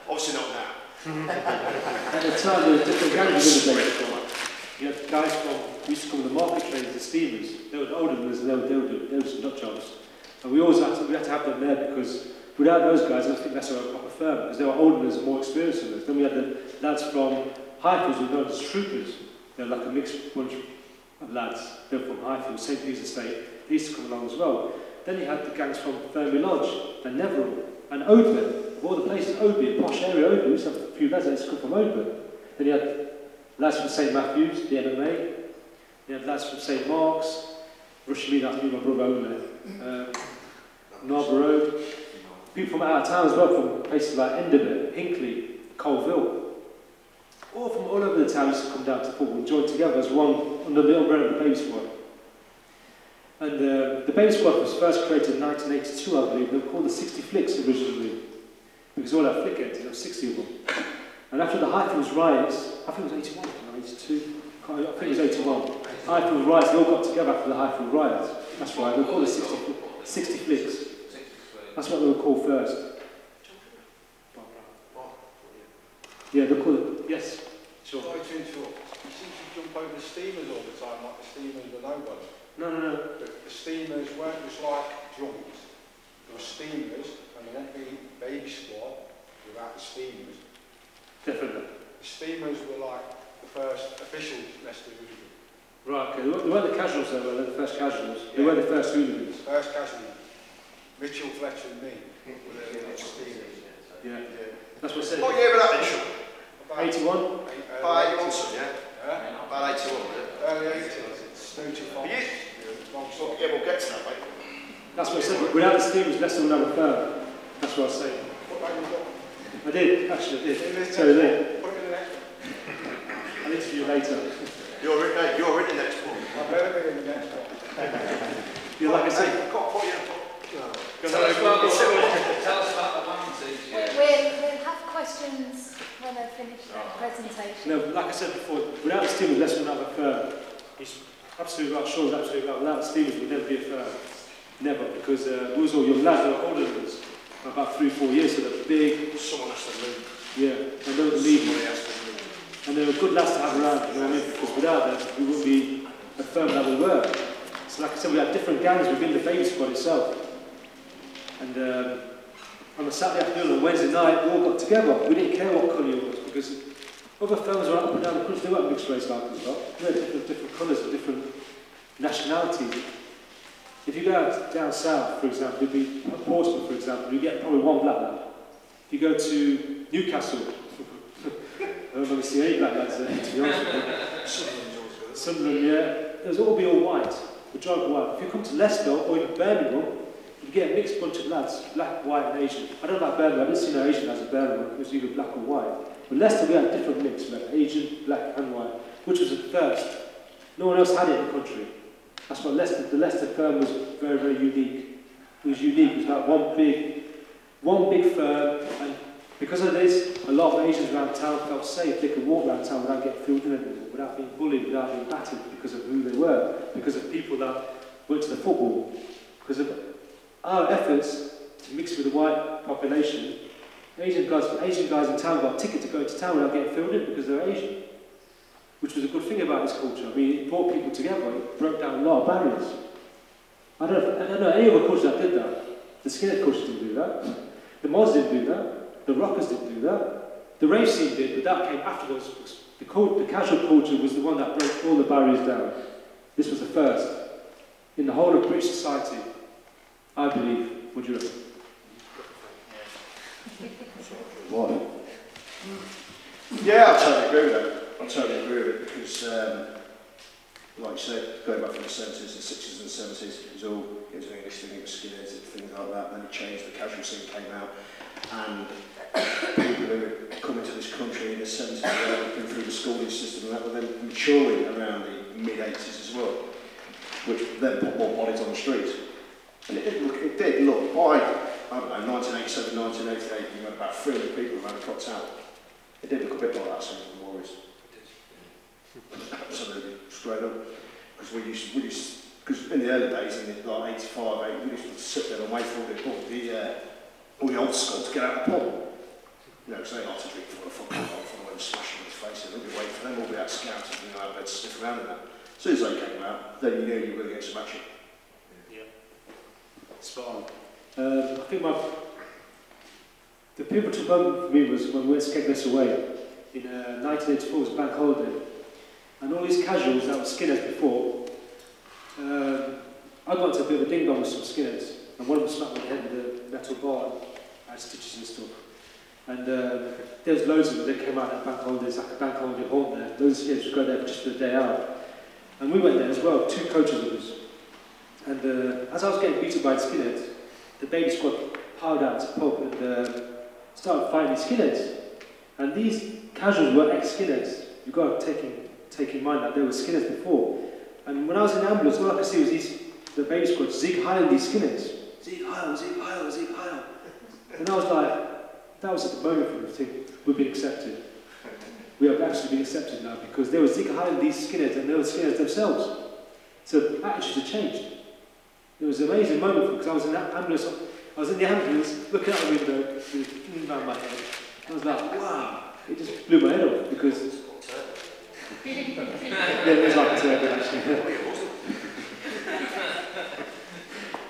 Obviously not now. At the time, there were different gangs in the day. You had guys from, we used to call them the market traders, the steamers. They were older than us, and they were some nut jobs. And we always had to have them there because without those guys, I don't think that's a proper firm, because they were older than us and more experienced than us. Then we had the lads from Highfields who were known as troopers. They were like a mixed bunch of lads. They were from Highfields, St. Peter's Estate. They used to come along as well. Then you had the gangs from Thurn Lodge and Netherall and Oadby. Of all the places, Oadby, a posh area, Oadby, we used to have a few lads that used to come from Oadby. Then you had lads from St. Matthew's, the MMA. You had lads from St. Mark's, Rushmead, that's me, my brother over there. Narber Road. People from out of town as well, from places like Enderby, Hinckley, Colville. All from all over the town used to come down to football and join together as one under the umbrella of the Baby Squad. And the Baby Squad was first created in 1982, I believe. They were called the 60 Flicks originally, because all our flick heads, there were 60 of them. And after the Highfields riots, I think it was 81, or 82, I think it was 81. Highfields riots, they all got together after the Highfield riots. That's right, they were called the 60 Flicks. That's what they were called first. Yeah, they're called, yes, sure. Sorry to interrupt. You seem to jump over the steamers all the time, like the steamers were nobody. No. The steamers weren't just like drunks. There were steamers, and there won't be Baby Squad without the steamers. Definitely. The steamers were like the first official Leicester hooligans. Right, okay. They weren't the casuals though, were they? The first casuals. They were the first hooligans. First casuals. Mitchell, Fletcher and me were the steamers. Yeah. That's what I said. What year was that then, Sean? 81? About 81, son, yeah? About 81, was it? Early 80s. Snooty Fox. Yeah, we'll get to that, mate. That's what I said. Without the steamers, Leicester would have a firm. That's what I was saying. I did, actually, I did. So did they. Put it in the next one. I'll interview you later. You're in the next one. I better be in the next one. You're like I said. I can't put you in. Tell us about the lances. We'll have questions when they've finished their presentation. No, like I said before, without the steamers, Leicester would have a firm. He's absolutely right, Sean's absolutely right. Without the steamers, we'd never be a firm. Never, because we was all young lads, they were older than us. About 3 or 4 years, so they're big. Someone has to move. Yeah, and they were the lead. And they were good lads to have around, you know what I mean? Because without them, we wouldn't be a firm that we were. So like I said, we had different gangs within the Baby Squad itself. And on a Saturday afternoon and Wednesday night, we all got together. We didn't care what colour it was, because other firms were up and down the country, they weren't mixed race like us, they had different colours and different nationalities. If you go down south, for example, you'd be at Portsmouth, for example, you get probably one black lad. If you go to Newcastle, I don't really see any black lads there, to be honest with you. Sunderland, yeah. There's all be all white, majority white. If you come to Leicester or even Birmingham, you get a mixed bunch of lads, black, white and Asian. I don't know about Birmingham, I didn't see no Asian lads in Birmingham, it was either black or white. But Leicester, we had a different mix. We had Asian, black and white, which was a first. No one else had it in the country. That's what the Leicester firm was very, very unique. It was unique. It was like one big firm, and because of this, a lot of Asians around town felt safe. They could walk around town without getting filled in anymore, without being bullied, without being battered because of who they were, because of people that went to the football, because of our efforts to mix with the white population. Asian guys in town got a ticket to go into town without getting filled in because they're Asian, which was a good thing about this culture. I mean, it brought people together. It broke down a lot of barriers. I don't know any other culture that did that. The skinhead culture didn't do that. The mods didn't do that. The rockers didn't do that. The rave scene did, but that came afterwards. The casual culture was the one that broke all the barriers down. This was the first in the whole of British society, I believe. What do you reckon? Why? Yeah, I totally agree with that. I totally agree with it because, like you said, going back from the 70s and 60s and 70s, it was an English thing, it was skinheads and things like that. Then it changed, the casual scene came out, and people who were coming to this country in the 70s had been through the schooling system and that were then maturing around the mid-80s as well, which then put more bodies on the streets. And it did look, by, I don't know, 1987, 1988, you had about 300 people around the clock tower. It did look a bit like that scene from Memoirs. Absolutely, straight up. Because because in the early days, in the, like 85, we used to sit there and wait for all the old school to get out of the pub. You know, because they like to drink for a fucking lot, for them smashing his face, and they'll be waiting for them, all be out scouting, you know, they'd sniff around in that. As soon as they came out, then you knew you were going to get some action. Yeah. Spot on. I think the people took over for me was when we went Skegness away in 1984, it was a bank holiday, and all these casuals that were skinheads before, I got into a bit of a ding-dong with some skinheads, and one of them smacked me in the head with a metal bar and had stitches and stuff. And there was loads of them. They came out at bank holidays, like a bank holiday haunt there. Loads of skinheads would go there just for the day out, and we went there as well. 2 coaches of us. And as I was getting beaten by the skinheads, the baby squad piled out to the pub and started fighting these skinheads. And these casuals were ex-skinheads. You've got to take in mind that they were skinheads before. And when I was in the ambulance, all I could see was the baby squad zig-heiling these skinheads. Zig-heil, zig-heil, zig-heil. And I was like, that was at the moment for me to think, we've been accepted. We have actually been accepted now because they were zig-heiling these skinheads and they were skinheads themselves. So attitudes have changed. It was an amazing moment for me because I was in that ambulance. I was in the ambulance, looking out the window, with a thing around my head. I was like, wow! It just blew my head off because. Yeah, it was like a turtle actually.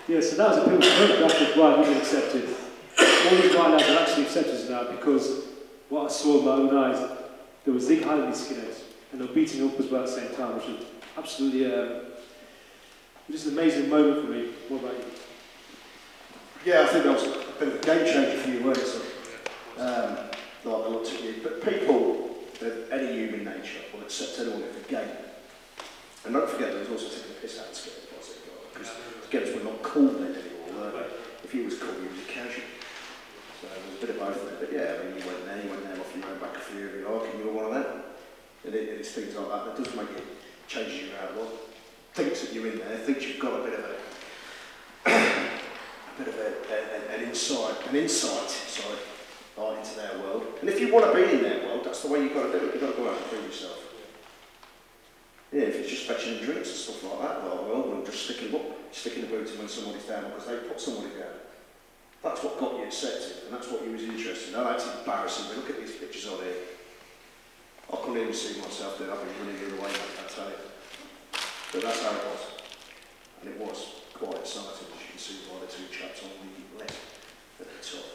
Yeah, so that was a bit of a that's why we've been accepted. All these white lads are actually accepted us now because what I saw with my own eyes, there was zig-heiling these skinheads and they were beating up as well at the same time, which was absolutely. Just an amazing moment for me. What about you? Yeah, I think that was a bit of a game changer for you, weren't it? Like I looked at you. But people of any human nature will accept anyone if they're gay. And don't forget, there was also taking the piss out of skinheads, because skinheads were not cool then anymore, were they? If he was cool, he was a casual. So there was a bit of both there. But yeah, I mean, you went there off your own back a few of your arc, and you were one of them. And it's things like that that does make it change your outlook. Thinks that you're in there, thinks you've got a bit of an insight into their world. And if you want to be in their world, that's the way you've got to do it. You've got to go out and prove yourself. Yeah, if it's just fetching drinks and stuff like that, well, just sticking the boot in when somebody's down because they put somebody down. That's what got you accepted, and that's what you was interested in. That's embarrassing. Look at these pictures on here. I couldn't even see myself there. I've been running the other way, I tell you. But that's how it was. And it was quite exciting, as you can see by the 2 chaps on the left at the top.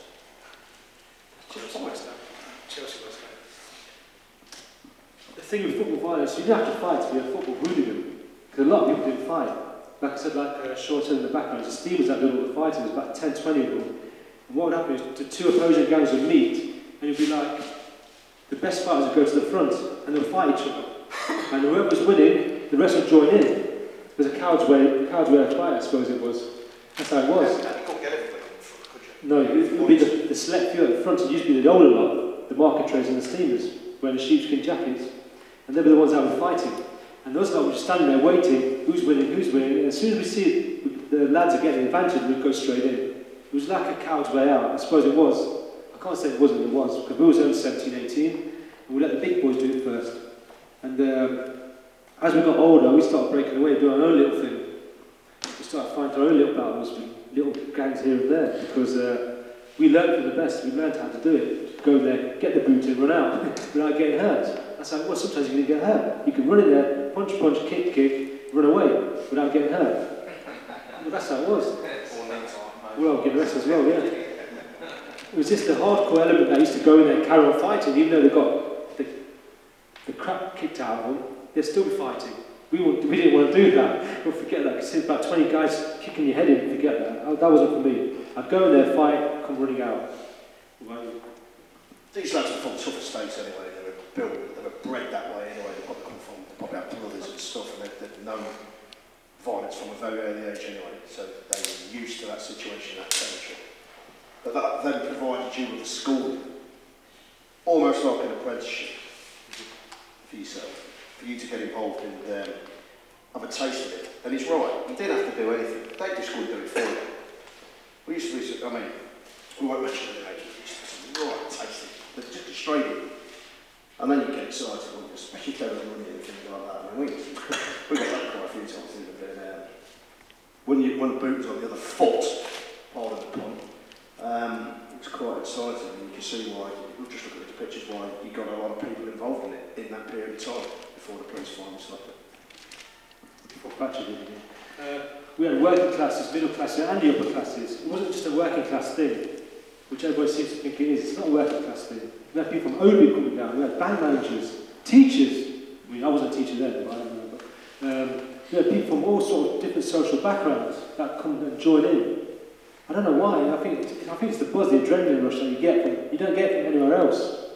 Chelsea West Ham. The thing with football violence, you don't have to fight to be a football hooligan. Because a lot of people didn't fight. Like I said, like Sean said in the background, the Steamers that did all the fighting, there's about 10, 20 of them. And what would happen is the 2 opposing gangs would meet, and it'd be like, the best fighters would go to the front, and they'll fight each other. And whoever was winning, the rest would join in. It was a coward's way to fight, I suppose it was. That's how it was. You couldn't get everybody in the front, could you? No, it would be the select few at the front. It used to be the older lot the market traders and the steamers, wearing the sheepskin jackets. And they were the ones that were fighting. And those guys were just standing there waiting, who's winning, who's winning. And as soon as we see the lads are getting the advantage, we'd go straight in. It was like a cow's way out. I suppose it was. I can't say it wasn't, it was, because we was only 17, 18, and we let the big boys do it first. And as we got older, we started breaking away, doing our own little thing. We started finding our own little battles, little gangs here and there, because we learned from the best. We learned how to do it. Go there, get the boot in, run out, without getting hurt. That's how it was. Sometimes you're going to get hurt. You can run in there, punch, kick, run away, without getting hurt. Well, that's how it was. Well, get arrested as well, yeah. It was just the hardcore element that used to go in there and carry on fighting, even though they got the crap kicked out of them, they'd still be fighting. We didn't want to do that. Don't forget that, because there's about 20 guys kicking your head in, forget that. That wasn't for me. I'd go in there, fight, come running out. These lads were from tough estates anyway, they were bred that way anyway, they probably come from, they probably had brothers and stuff, and they'd known violence from a very early age anyway, so they were used to that situation, that territory. But that then provided you with a school, almost like an apprenticeship for yourself, for you to get involved in have a taste of it. And he's right, you didn't have to do anything, they just couldn't do it for you. We used to be, I mean, we won't mention the age, it's right, taste it, but just straight in. And then you get excited, especially if there was money and things like that. I mean, we got that quite a few times in the bit when the boot was on the other foot, part of the point, it was quite exciting. And you can see why, just look at the pictures, why you got a lot of people involved in it in that period of time before the police finally stopped it. Before Thatcher did it. We had working classes, middle classes, and the upper classes. It wasn't just a working class thing, which everybody seems to think it is. It's not a working class thing. We had people from OB coming down, we had band managers, teachers. I mean, I wasn't a teacher then, but I remember. We had people from all sorts of different social backgrounds that come and join in. I don't know why. I think it's the buzz, the adrenaline rush that you get from. You don't get it from anywhere else.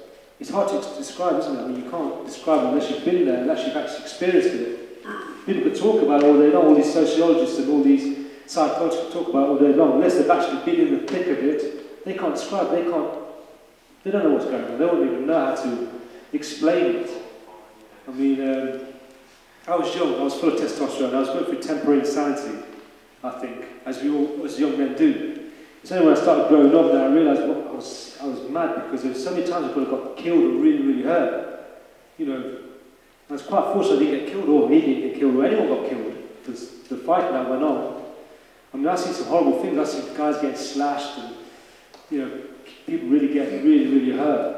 It's hard to describe, isn't it? I mean, you can't describe it unless you've been there, unless you've actually experienced it. People could talk about it all day long. All these sociologists and all these psychologists could talk about it all day long. Unless they've actually been in the thick of it, they can't describe. They don't know what's going on. They don't even know how to explain it. I mean, I was young, I was full of testosterone, I was going through temporary insanity, I think, as we all, as young men do. It's only when I started growing up that I realised I was mad, because there were so many times I could have got killed or really, really hurt. You know, I was quite fortunate I didn't get killed, or he didn't get killed, or anyone got killed, because the fight that went on. I mean, I've seen some horrible things. I've seen guys get slashed, and, you know, people really get really, really hurt.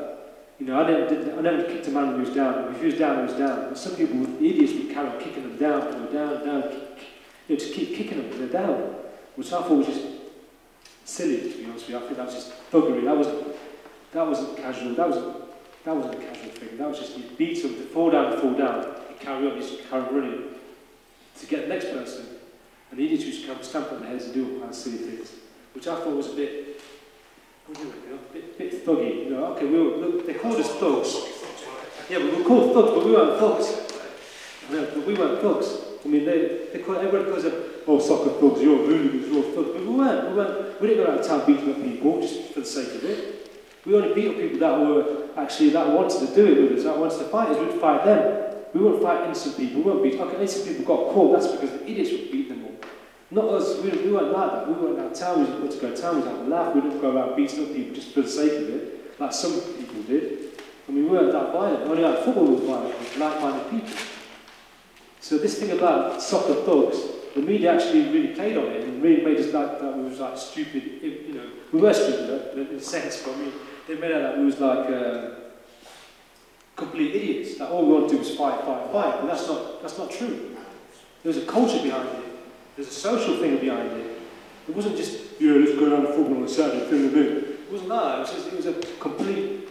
You know, I never kicked a man who was down. If he was down, he was down. But some people, idiots, would carry on kicking them down, you know, to keep kicking them, they're down. Which I thought was just silly, to be honest with you. I think that was just thuggery. That wasn't casual. That wasn't a casual thing. That was just, you beat them, to fall down, you carry on, you just carry on running to get the next person. And the idiots used to come stamp on their heads and do all kinds of silly things, which I thought was a bit, bit thuggy, you know. Okay, they called us thugs. Yeah, we were called thugs, but we weren't thugs. No, but we weren't thugs. I mean, everybody calls them, oh, soccer thugs, you're hooligans, you're thugs. But we weren't. We didn't go out of town beating up people just for the sake of it. We only beat up people that wanted to do it with us, that wanted to fight us. We'd fight them. We wouldn't fight innocent people. We weren't beat. Okay, innocent people got caught. That's because the idiots would beat them up. Not us. We weren't like that. We weren't out of town. We didn't want to go to town. We had a laugh. We didn't go around beating up people just for the sake of it, like some people did. I mean, we weren't that violent. Only like football was violent. With like-minded people. So this thing about soccer thugs, the media actually really played on it and really made us like that we was like stupid. You know, we were stupid in a sense, but I mean, they made out that we was like complete idiots. That all we wanted to do was fight. But that's not true. There was a culture behind it. There's a social thing behind it. It wasn't just, yeah, let's go down to football on a Saturday, film a bit. It wasn't that. It was a complete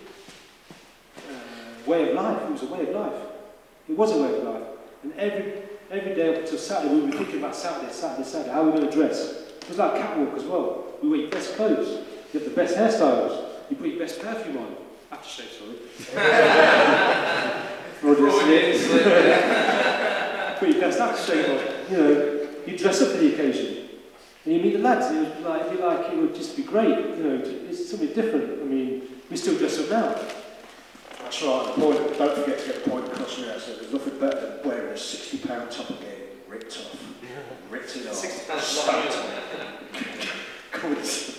way of life. It was a way of life. It was a way of life. And every day up until Saturday, we were thinking about Saturday, how we're going to dress. It was like catwalk as well. We wear your best clothes. You have the best hairstyles. You put your best perfume on. Aftershave, sorry. Put your best aftershave on. You know, you dress up for the occasion. And you meet the lads, and it would just be great. You know, it's something different. I mean, we still dress up now. That's right, the point, don't forget to get the point across there. So there's nothing better than wearing a £60 top again, ripped off. Ripped it off. £60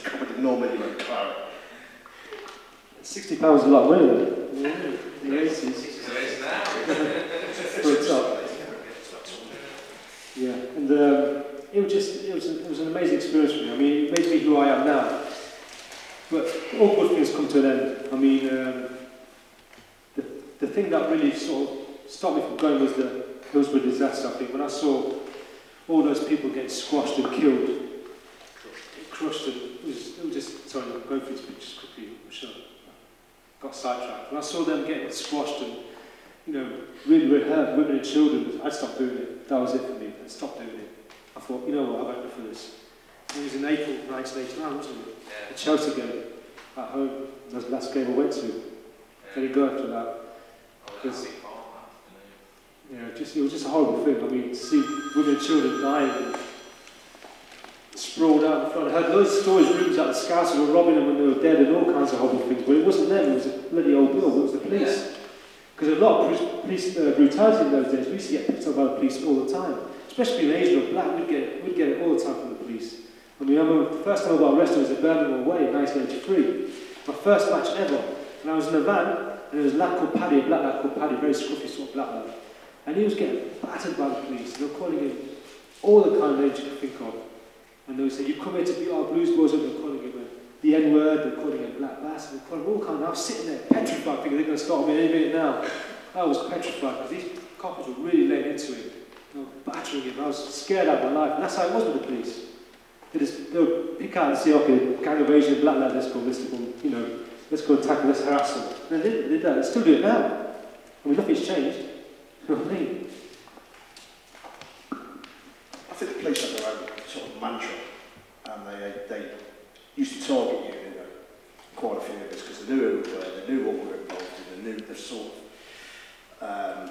Covered in Norman and Claret. £60 is a lot of money then. In the 80s. For a top. Yeah, and it was an amazing experience for me. I mean, it made me who I am now. But all good things come to an end. I mean, the thing that really sort of stopped me from going was the Hillsborough disaster. I think when I saw all those people getting squashed and killed, crushed, and it was just, sorry, I'm going through this pictures quickly, I'm sure. Got sidetracked. When I saw them getting squashed and, you know, really hurt, women and children, I stopped doing it. That was it for me. I stopped doing it. I thought, you know what, I've had enough of this. It was in April 1989, wasn't it? Yeah. The Chelsea game at home. That was the last game I went to. Didn't go after that. Because, you know, it was just a horrible thing. I mean, to see women and children dying and sprawled out in front. I heard loads of stories, rumours out the scouts who were robbing them when they were dead and all kinds of horrible things. But it wasn't them, it was a bloody old bill, it was the police. Because a lot of police brutality in those days, we used to get picked up by the police all the time. Especially in Asian or black, we'd get it all the time from the police. I mean, I remember the first time I got arrested was at Birmingham away in 1983. My first match ever. And I was in a van, and there was a lad called Paddy, a black lad called Paddy, very scruffy sort of black lad. And he was getting battered by the police. They were calling him all the kind of names you could think of. And they would say, "You come here to beat our blues boys up," they're calling him the N-word, they're calling him black bass, they're calling him all kinds of, I was sitting there petrified, thinking they're going to start me any minute now. I was petrified, because these coppers were really laying into him. They were battering him, I was scared out of my life, and that's how it was with the police. They would pick out and say, okay, gang of Asian black lads, let's go, you know, let's go attack them, let's harass them. And they did that, they still do it now. I mean, nothing's changed. You know what I mean? I think the police have their own sort of mantra, and they used to target you, you know, quite a few of us, because they knew who we were, they knew what we were involved in, they knew the sort of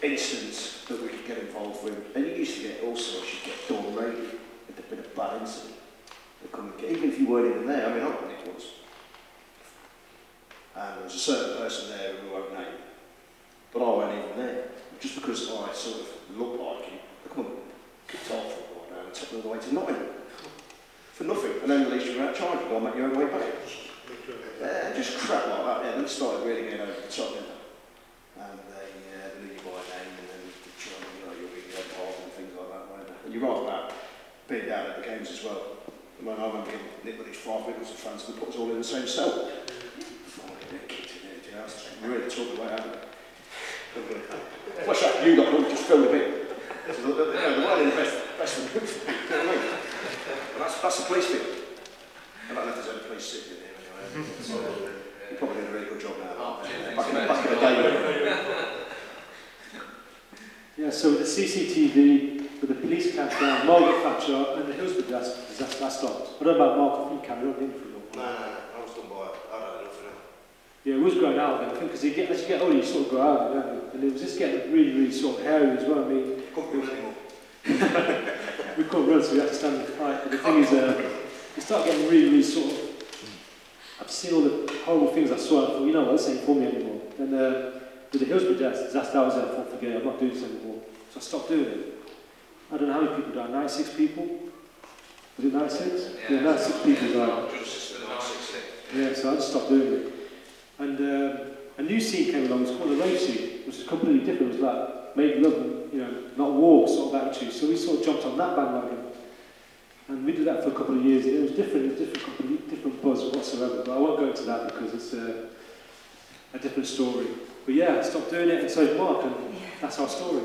incidents that we could get involved with. And you used to get all sorts, you'd get dawn raided, if there'd been a bad incident. They'd come and get, even if you weren't even there, I mean, I don't think it was. And there was a certain person there who I won't name, but I wasn't even there. Just because I sort of looked like him, they come and kicked off for a while now and took me all the way to Nottingham. For nothing, and then released you without charge, you go and make your own way back. Just crap like that, yeah. Then started really getting over the top, didn't they? And they knew you by name, and then they tried, you know, you'll be involved and things like that, weren't they? And you're right about being down at the games as well. I mean, I remember getting nicked with these 5 minutes of fans and they put us all in the same cell. They kicked it in the house. Really took the way out of it. What's that? You lot all just filled a bit. You know, the one in the best of the group. You know what I mean? That's the police thing. I don't know if there's any police sitting in here anyway. So, you're probably doing a really good job now. Back in the day. Yeah, so with the CCTV, with the police crackdown, Margaret Thatcher and the Hillsborough disaster, that stopped. I don't know about Mark, if you carried on in for a long No, I was done by it. I don't know nothing else. Yeah, it was growing out of it, I think, because as you get older, you sort of grow out of it, don't you? And it was just getting really sort of hairy as well. I mean, Couldn't run anymore. we couldn't run, so we had to stand and fight. But the thing is, you start getting really sort of. I've seen all the horrible things I saw, and I thought, you know what, this ain't for me anymore. And with the Hillsborough disaster, I was there, I thought, forget it, I'm not doing this anymore. So I stopped doing it. I don't know how many people died, 96 people? Was it 96? Yeah, 96 people died. Yeah, so I just stopped doing it. And a new scene came along, it's called the rave scene, which is completely different. It was like make love and, you know, not war sort of attitude. So we sort of jumped on that bandwagon. And we did that for a couple of years. It was different, completely different buzz whatsoever. But I won't go into that because it's a different story. But yeah, I stopped doing it, and so did Mark, and that's our story.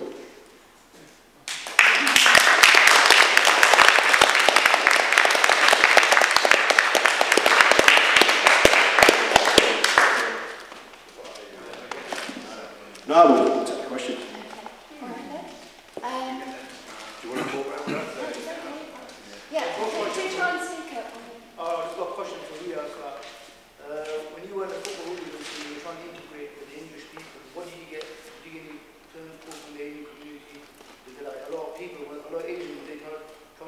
No, we'll take the question. Do you want to talk about that? Yeah, do try and speak up. I've just got a question for Riaz. When you were in the football industry, you were trying to integrate with the English people. What did you get? Did you get any turns from the Asian community? Because like a lot of people, a lot of Asians, they try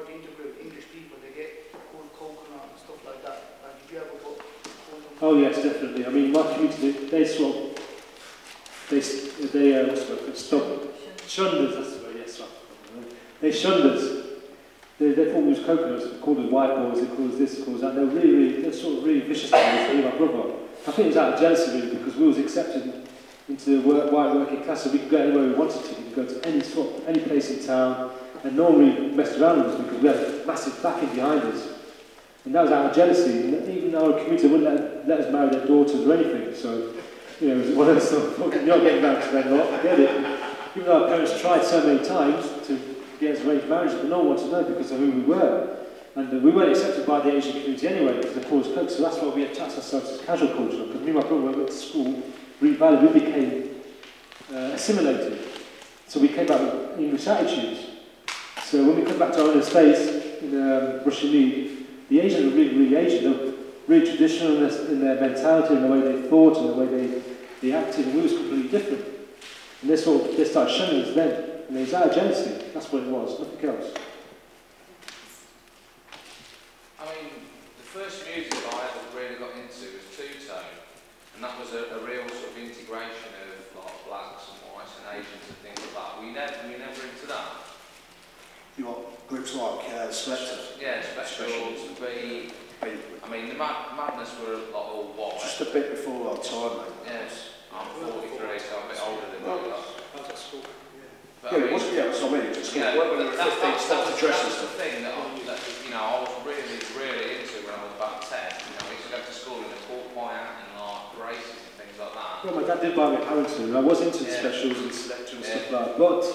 to integrate with English people. They get called coconut and stuff like that. Did you ever go? Oh yes, definitely. I mean, my community, they sort of what's the word? Shunned us, that's the word, yes, right. They shunned us. They thought we was coconuts, they called us white boys, they called us this, they called us that. They were really sort of really vicious about me, my brother. I think it was out of jealousy really, because we was accepted into the white working class, so we could go anywhere we wanted to. We could go to any place in town, and no one really messed around with us because we had a massive backing behind us. And that was out of jealousy. And even our community wouldn't let us marry their daughters or anything. So, you know, it was one of those sort of, you're not getting married to them lot, I get it. Even though our parents tried so many times to get us arranged marriages, but no one wanted to know because of who we were. And we weren't accepted by the Asian community anyway, because they called us cooks, so that's why we attached ourselves to casual culture. Because me and my brother, when we went to school, Reed Valley, we became assimilated. So we came back with English attitudes. So when we come back to our own estates in Russian Mead, the Asians were really, really Asian. They were really traditional in their mentality and the way they thought and the way they acted, and we was completely different. And they started shunning us then. And it was out of jealousy. That's what it was, nothing else. I mean, the first music I ever really got into was two-tone, and that was a real sort of integration of like blacks and whites and Asians and things like that. Were you never into that? You got groups like Spectre? Yeah, Spectacles, the Beat. I mean, the Madness were like all white. Just a bit before our time, mate. Yes, I'm 43, so I'm a bit older than you. I was at school. But Yeah, it wasn't, yeah, that's what I mean. It's yeah, when we were 15, started to dress and that's the stuff. thing that I was really, really into when I was about 10. You know, I used to go to school in a pork pie hat and like braces and things like that. Well, my dad did buy me a Harrington, and I was into specials and Selector and stuff like that, but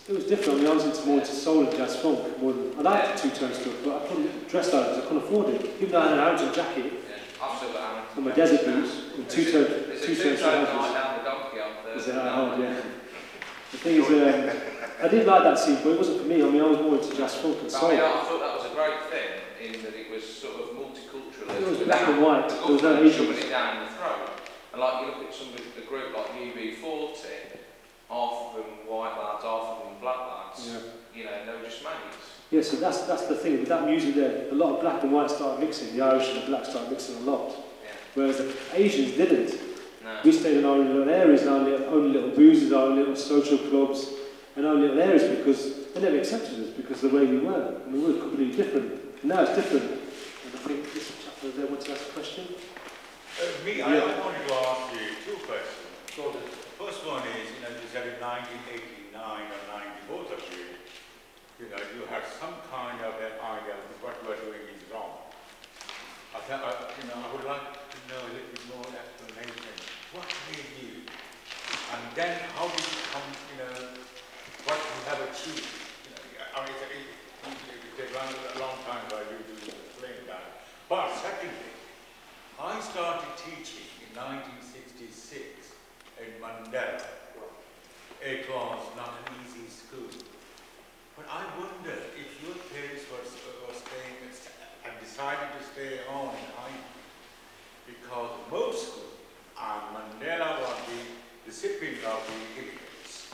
it was different. I mean, I was more into soul and jazz funk more than I liked the two-tone stuff, but I couldn't dress like it because I couldn't afford it. Even though I had an Harrington jacket I've still got Harrington. and my desert boots and two-tone night down the donkey on Is Thursday. it hard? Yeah. The thing is, I did like that scene, but it wasn't for me. I mean, I was more into jazz funk and soul. I mean, I thought that was a great thing in that it was sort of multicultural. It was black and white. There was no Asians. Shoving it down the throat. And like you look at a group like UB40, half of them white lads, half of them black lads. Yeah. You know, they were just mates. Yeah, so that's the thing. With that music there, a lot of black and white started mixing. The Irish and the black started mixing a lot. Yeah. Whereas the Asians didn't. No. We stayed in our own little areas, our own little boozes, our own little social clubs, and our own little areas because they never accepted us because of the way we were. And we were completely different. And now it's different. And I think this chapter there wants to ask a question. I wanted to ask you two questions. So the first one is, you said in 1989 or 90, both of you, you had some kind of an idea that what you are doing is wrong. I would like to know a little bit more explanation. What made you? And then how did you come, what you have achieved? I mean, it takes a long time for you to explain that. But secondly, I started teaching in 1966 in Mandela. It was not an easy school. But I wonder if your parents were staying and decided to stay on in high because most schools, and Mandela was the recipient of the immigrants.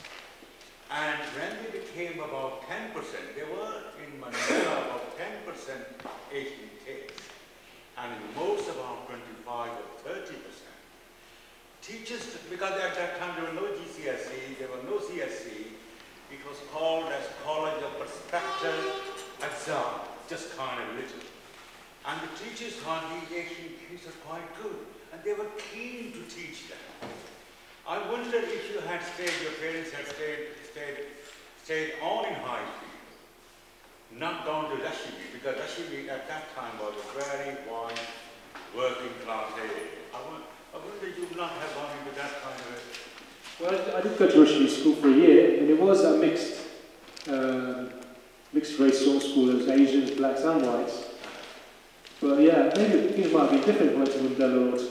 And when they became about 10%, there were in Mandela about 10% Asian kids, and in most about 25 or 30%. Teachers, because at that time there were no GCSE, there were no CSE, it was called as College of Perspective Exam, just kind of little. And the teachers thought these Asian kids are quite good, and they were keen to teach them. I wonder if you had stayed, your parents had stayed on in Highfield, not gone to Rashidi, because Rashidi at that time was a very wide working class area. I wonder you would not have gone into that kind of a... Well, I did go to Rashidi school for a year, and it was a mixed race sort of school. There was Asians, blacks and whites. But yeah, maybe things might be different if I went to Mandela or to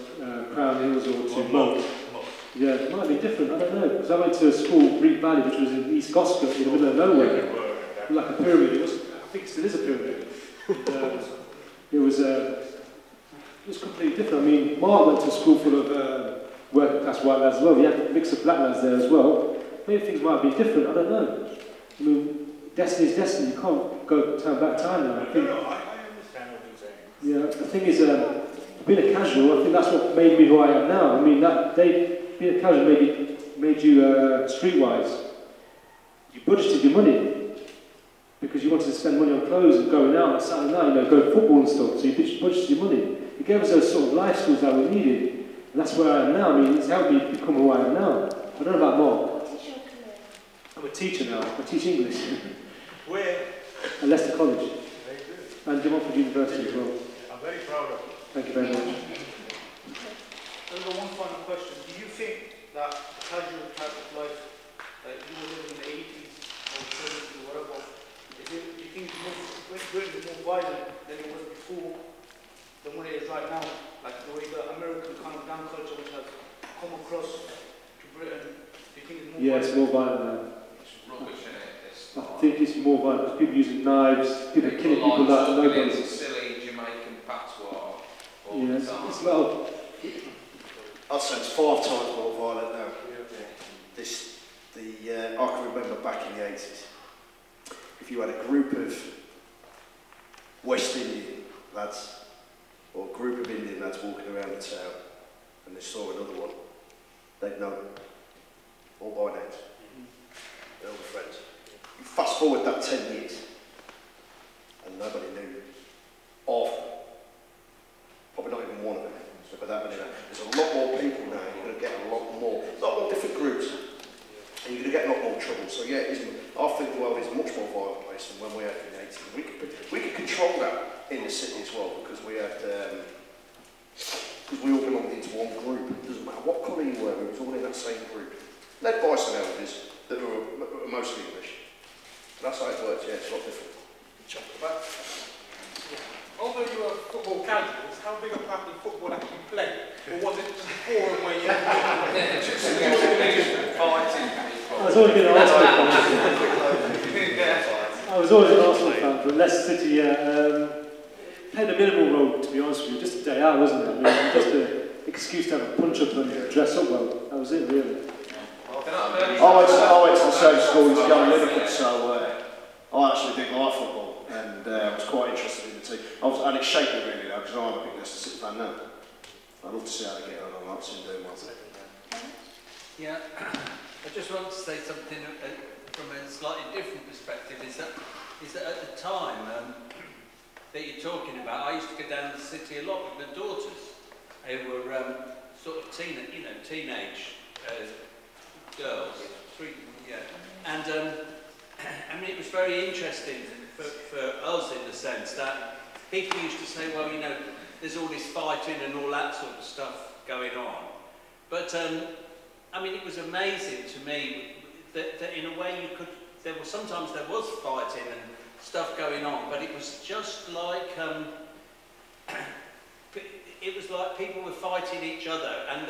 Crown Hills or to Monk. Yeah, it might be different, I don't know. Because I went to a school, Reed Valley, which was in East Goscott, in the middle of nowhere. Like a pyramid. I think it still is a pyramid. It was completely different. I mean, Mark went to a school full of working class white lads as well. You had a mix of black lads there as well. Maybe things might be different, I don't know. I mean, destiny's destiny. You can't turn back time now. I understand what you're saying. Yeah, the thing is, being a casual, I think that's what made me who I am now. I mean, being a casual made you streetwise. You budgeted your money because you wanted to spend money on clothes and going out on Saturday night, you know, go to football and stuff. So you budgeted your money. It gave us those sort of life skills that we needed. And that's where I am now. I mean, it's helped me become who I am now. I don't know about Mark. I'm a teacher now. I teach English. Where? At Leicester College. Very good. And Democrat University as well. I'm very proud of you. Thank you very much. I've got one final question. Do you think that casual type of life that you were living in the 80s or 70s or whatever, do you think Britain is more violent than it was before than what it is right now? Like the way the American kind of gang culture which has come across to Britain, do you think it's more violent? Yeah, it's more violent now. It's rubbish, isn't it? I think it's more violent because people using knives, people killing people like nobody. It's silly Jamaican patois all Yeah, the time. it's well. I'd say it's 5 times more violent now. I can remember back in the 80s, if you had a group of West Indian lads or a group of Indian lads walking around the town and they saw another one, they'd know them, all by names. They're all friends. You fast forward that 10 years and nobody knew of them. Probably not even one of them. But that many now. There's a lot more people now, you're going to get a lot more different groups, and you're going to get a lot more trouble. So yeah, I think the world is a much more violent place than when we had in the 80s. We could control that in the city as well, because we had, because we all belonged into one group. It doesn't matter what colour you were, we was all in that same group. Led by some elders that were mostly English. And that's how it works, yeah, it's a lot different. But although you were football casuals, how big a part did football actually play? Or was it just a forum where you I was always been an Arsenal fan. I was always an Arsenal fan, but Leicester City played a minimal role, to be honest with you. Just a day out, wasn't it? I mean, just an excuse to have a punch up and dress up well. That was it, really. I went to the same school as Gary Liverpool, so I actually did like football, and I was quite interested in the team. And it shaped me really, because I'm a big Leicester City fan now. I'd love to see how they get on. I'd like to see them doing well. Yeah, I just want to say something from a slightly different perspective. Is that at the time that you're talking about, I used to go down to the city a lot with my daughters. They were sort of teenage girls, and I mean, it was very interesting for us in the sense that people used to say, well, you know, there's all this fighting and all that sort of stuff going on. But, I mean, it was amazing to me that in a way sometimes there was fighting and stuff going on, but it was just like, it was like people were fighting each other, and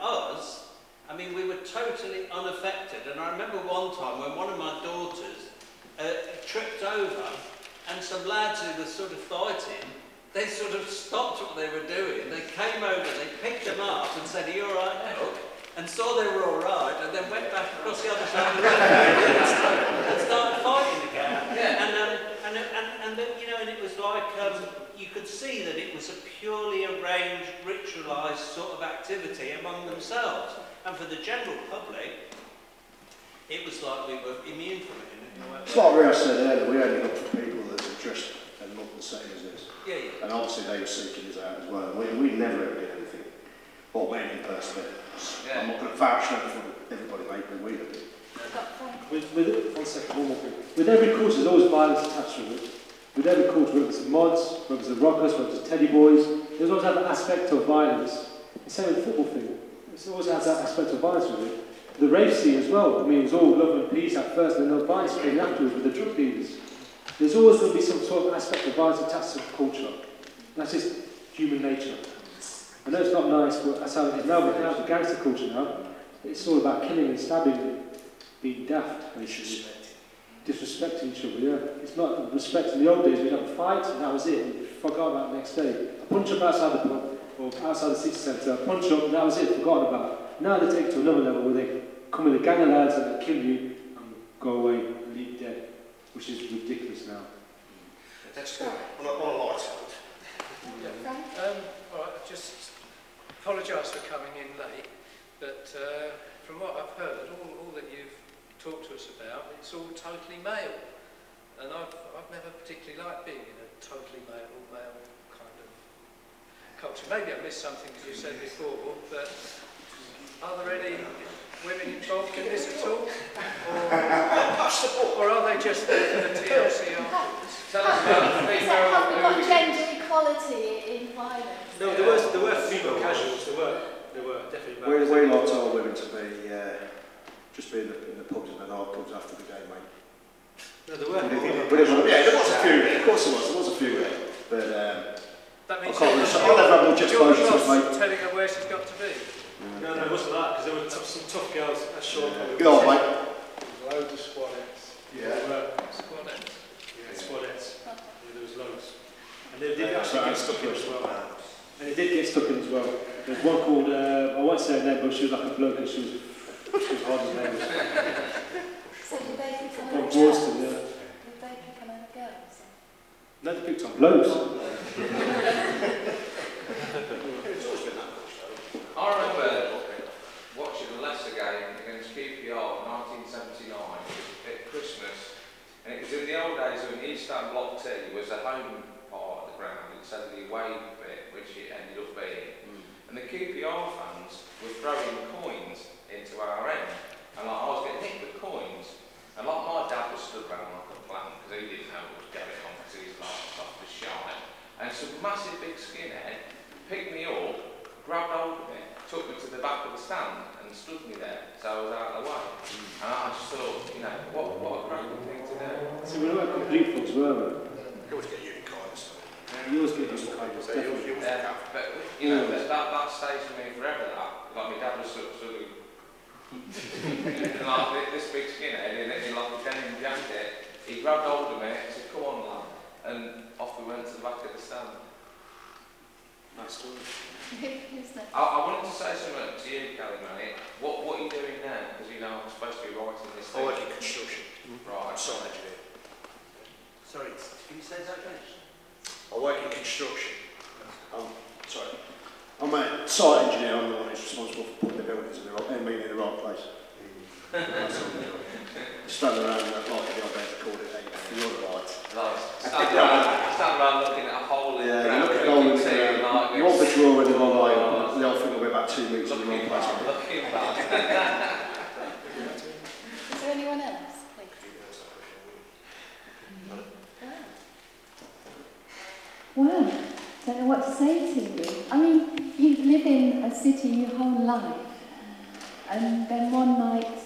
us, I mean, we were totally unaffected. And I remember one time when one of my daughters tripped over, and some lads who were sort of fighting, they sort of stopped what they were doing. They came over, they picked them up and said, "Are you all right now?" And saw they were all right, and then went back across the other side of the road and started fighting again. Yeah. And then, you know, and it was like, you could see that it was a purely arranged, ritualised sort of activity among themselves. And for the general public, it was like we were immune from it. It's like Riaz said earlier, we only look for people that were dressed and looked the same as us. Yeah, yeah. And obviously they were seeking us out as well. We never ever did anything. Or me personally. Yeah. I'm not going to vouch for everybody, mate, but we did. One more thing. With every course, there's always violence attached to it. With every course, whether it's the mods, whether it's the rockers, whether it's the teddy boys, there's always that aspect of violence. The same with the football thing. It always has that aspect of violence with it. The rave scene as well. I mean, it was all love and peace at first, and then the violence came afterwards with the drug dealers. There's always going to be some sort of aspect of violence attached to culture. That's just human nature. I know it's not nice, but that's how it is now. But now the gangster culture now, it's all about killing and stabbing and being daft, basically. Disrespecting each other, yeah. It's not respect. In the old days, we'd have a fight, and that was it. And forgot about the next day. A punch up outside the pub, or outside the city centre, a punch up, and that was it, forgotten about. Now they take it to another level where they come with a gang of lads and they kill you and go away and leave dead, which is ridiculous now. That's good. On a light note. All right, just apologise for coming in late, but from what I've heard, all that you've talked to us about, it's all totally male. And I've never particularly liked being in a totally male kind of culture. Maybe I missed something that you said before, but are there any women involved in this at all? Or are they just there for the TLC afterwards? Have we got gender equality in violence? No, there were female casuals, there were definitely. We like our women to be just be in the pubs and the nightclubs after the game, mate. No, there were. Yeah, there was a few. Of course there was a few there, but that means I'll never have much exposure to it, mate. telling her where she's got to be. No, it wasn't that, because there were some tough girls, as Sean probably Go on, mate. Loads of squadettes. Squadettes. Yeah, squadettes. Yeah, there was loads. And they did actually get stuck in as well. And they did get stuck in as well. There's one called, I won't say her name, but she was like a bloke and she was hard as nails. So did they pick on From a Boston, yeah. Did they pick on other girls? No, they picked on blokes. I remember watching a Leicester game against QPR in 1979 at Christmas, and it was in the old days when East Stand Block T was the home part of the ground instead of the away bit, which it ended up being. And the QPR fans were throwing coins into our end, and I was getting hit with coins, and my dad was stood around like a plant because he didn't know what was going on because his lights off the shy, and some massive big skinhead picked me up, grabbed hold of me, took me to the back of the stand and stood me there, so I was out of the way. And I just thought, what a cracking thing to do. So we weren't complete folks, were we? You always get used to kindness. You always get used to kindness, definitely. But that stays with me forever. Like my dad was sort of like this big skinhead in like a denim jacket. He grabbed hold of me and said, "Come on, lad," and off we went to the back of the stand. Nice story. I wanted to say something to you, Kelly, mate. What are you doing now? Because I'm supposed to be writing this thing. I work in construction. Right. I'm a site engineer. Sorry, can you say that again? I work in construction. I'm a site engineer. I'm the one who's responsible for putting the buildings in the right place. Stand around like the old days called it a you're right. Stand around looking at a hole in the ground. Yeah, you look at a hole in the ground. You want the drawing the wrong way, the whole thing will be about 2 metres in the wrong place. Looking back. Is there anyone else, please? Wow, don't know what to say to you. I mean, you live in a city your whole life, and then one night,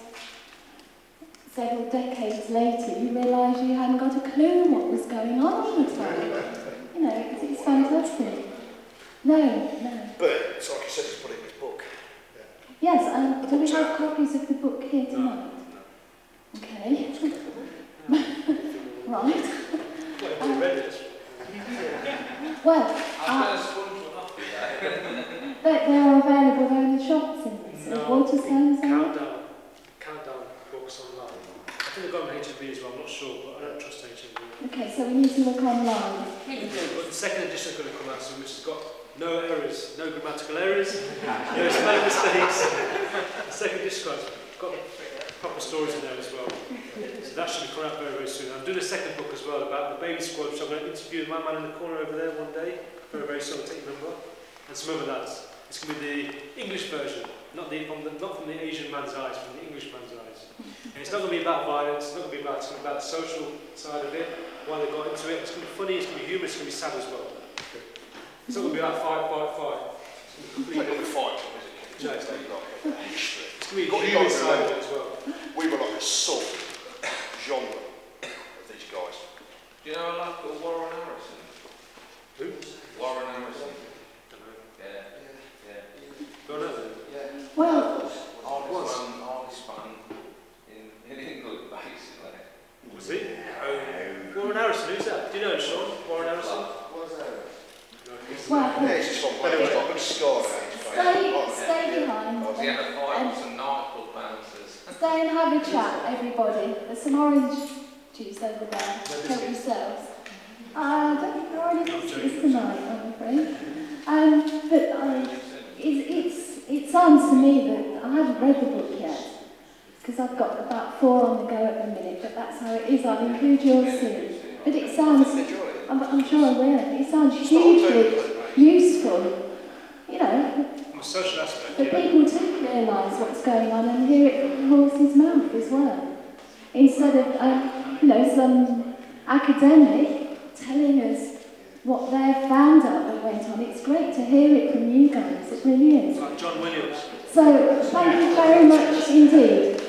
several decades later, you realise you hadn't got a clue what was going on all the time. It's fantastic. No. But, it's like you said, he's put it in his book. Yes, do we have copies of the book here tonight? No. Okay. Right. Well, but they are available there in the shops in this. Waterstones. Countdown books online. I think they've got them HMV as well, I'm not sure, but I don't trust HMV. Okay, so we need to look online. But the second edition is going to come out soon, which has got no errors, no grammatical errors, no spelling mistakes. The second edition has got proper stories in there as well. So that should be coming out very, very soon. I'm doing a second book as well about the baby squad, which I'm going to interview my man in the corner over there one day, very, very soon, I'll take your number, and some other lads. It's going to be the English version, not from the Asian man's eyes, from the English man's eyes. And it's not going to be about violence, it's not going to be about, it's going to be about the social side of it, why they got into it. It's going to be funny, it's going to be humorous, it's going to be sad as well. It's not going to be about fight. It's It's like a fight, is it? No, it's not. Like history. It's going to be a humorous side of it as well. We were like a sub genre of these guys. Do you know a lad called Warren Harrison? Who? Warren Harrison. Don't know. Yeah. Don't know then? Yeah. Well, Artist fan in England, basically. Was he? Warren Harrison, who's that? Do you know Sean? Warren Harrison? well, Yeah, he's just from he's got a big scar down his face. stay behind. He had a fight with some nightclub bouncers. Stay and have a chat, everybody. There's some orange juice over there. Help yourselves. I don't think there are any visitors tonight, I'm afraid. But it sounds to me that I haven't read the book yet, because I've got about 4 on the go at the minute, but that's how it is. I'll include yours soon. But it sounds, I'm sure I will, it sounds hugely useful, you know, From a social aspect, for people to realise what's going on and hear it from the horse's mouth as well. Instead of, you know, some academic telling us what their found out that went on. It's great to hear it from you guys, it really is. like John Williams. So, thank you very much indeed.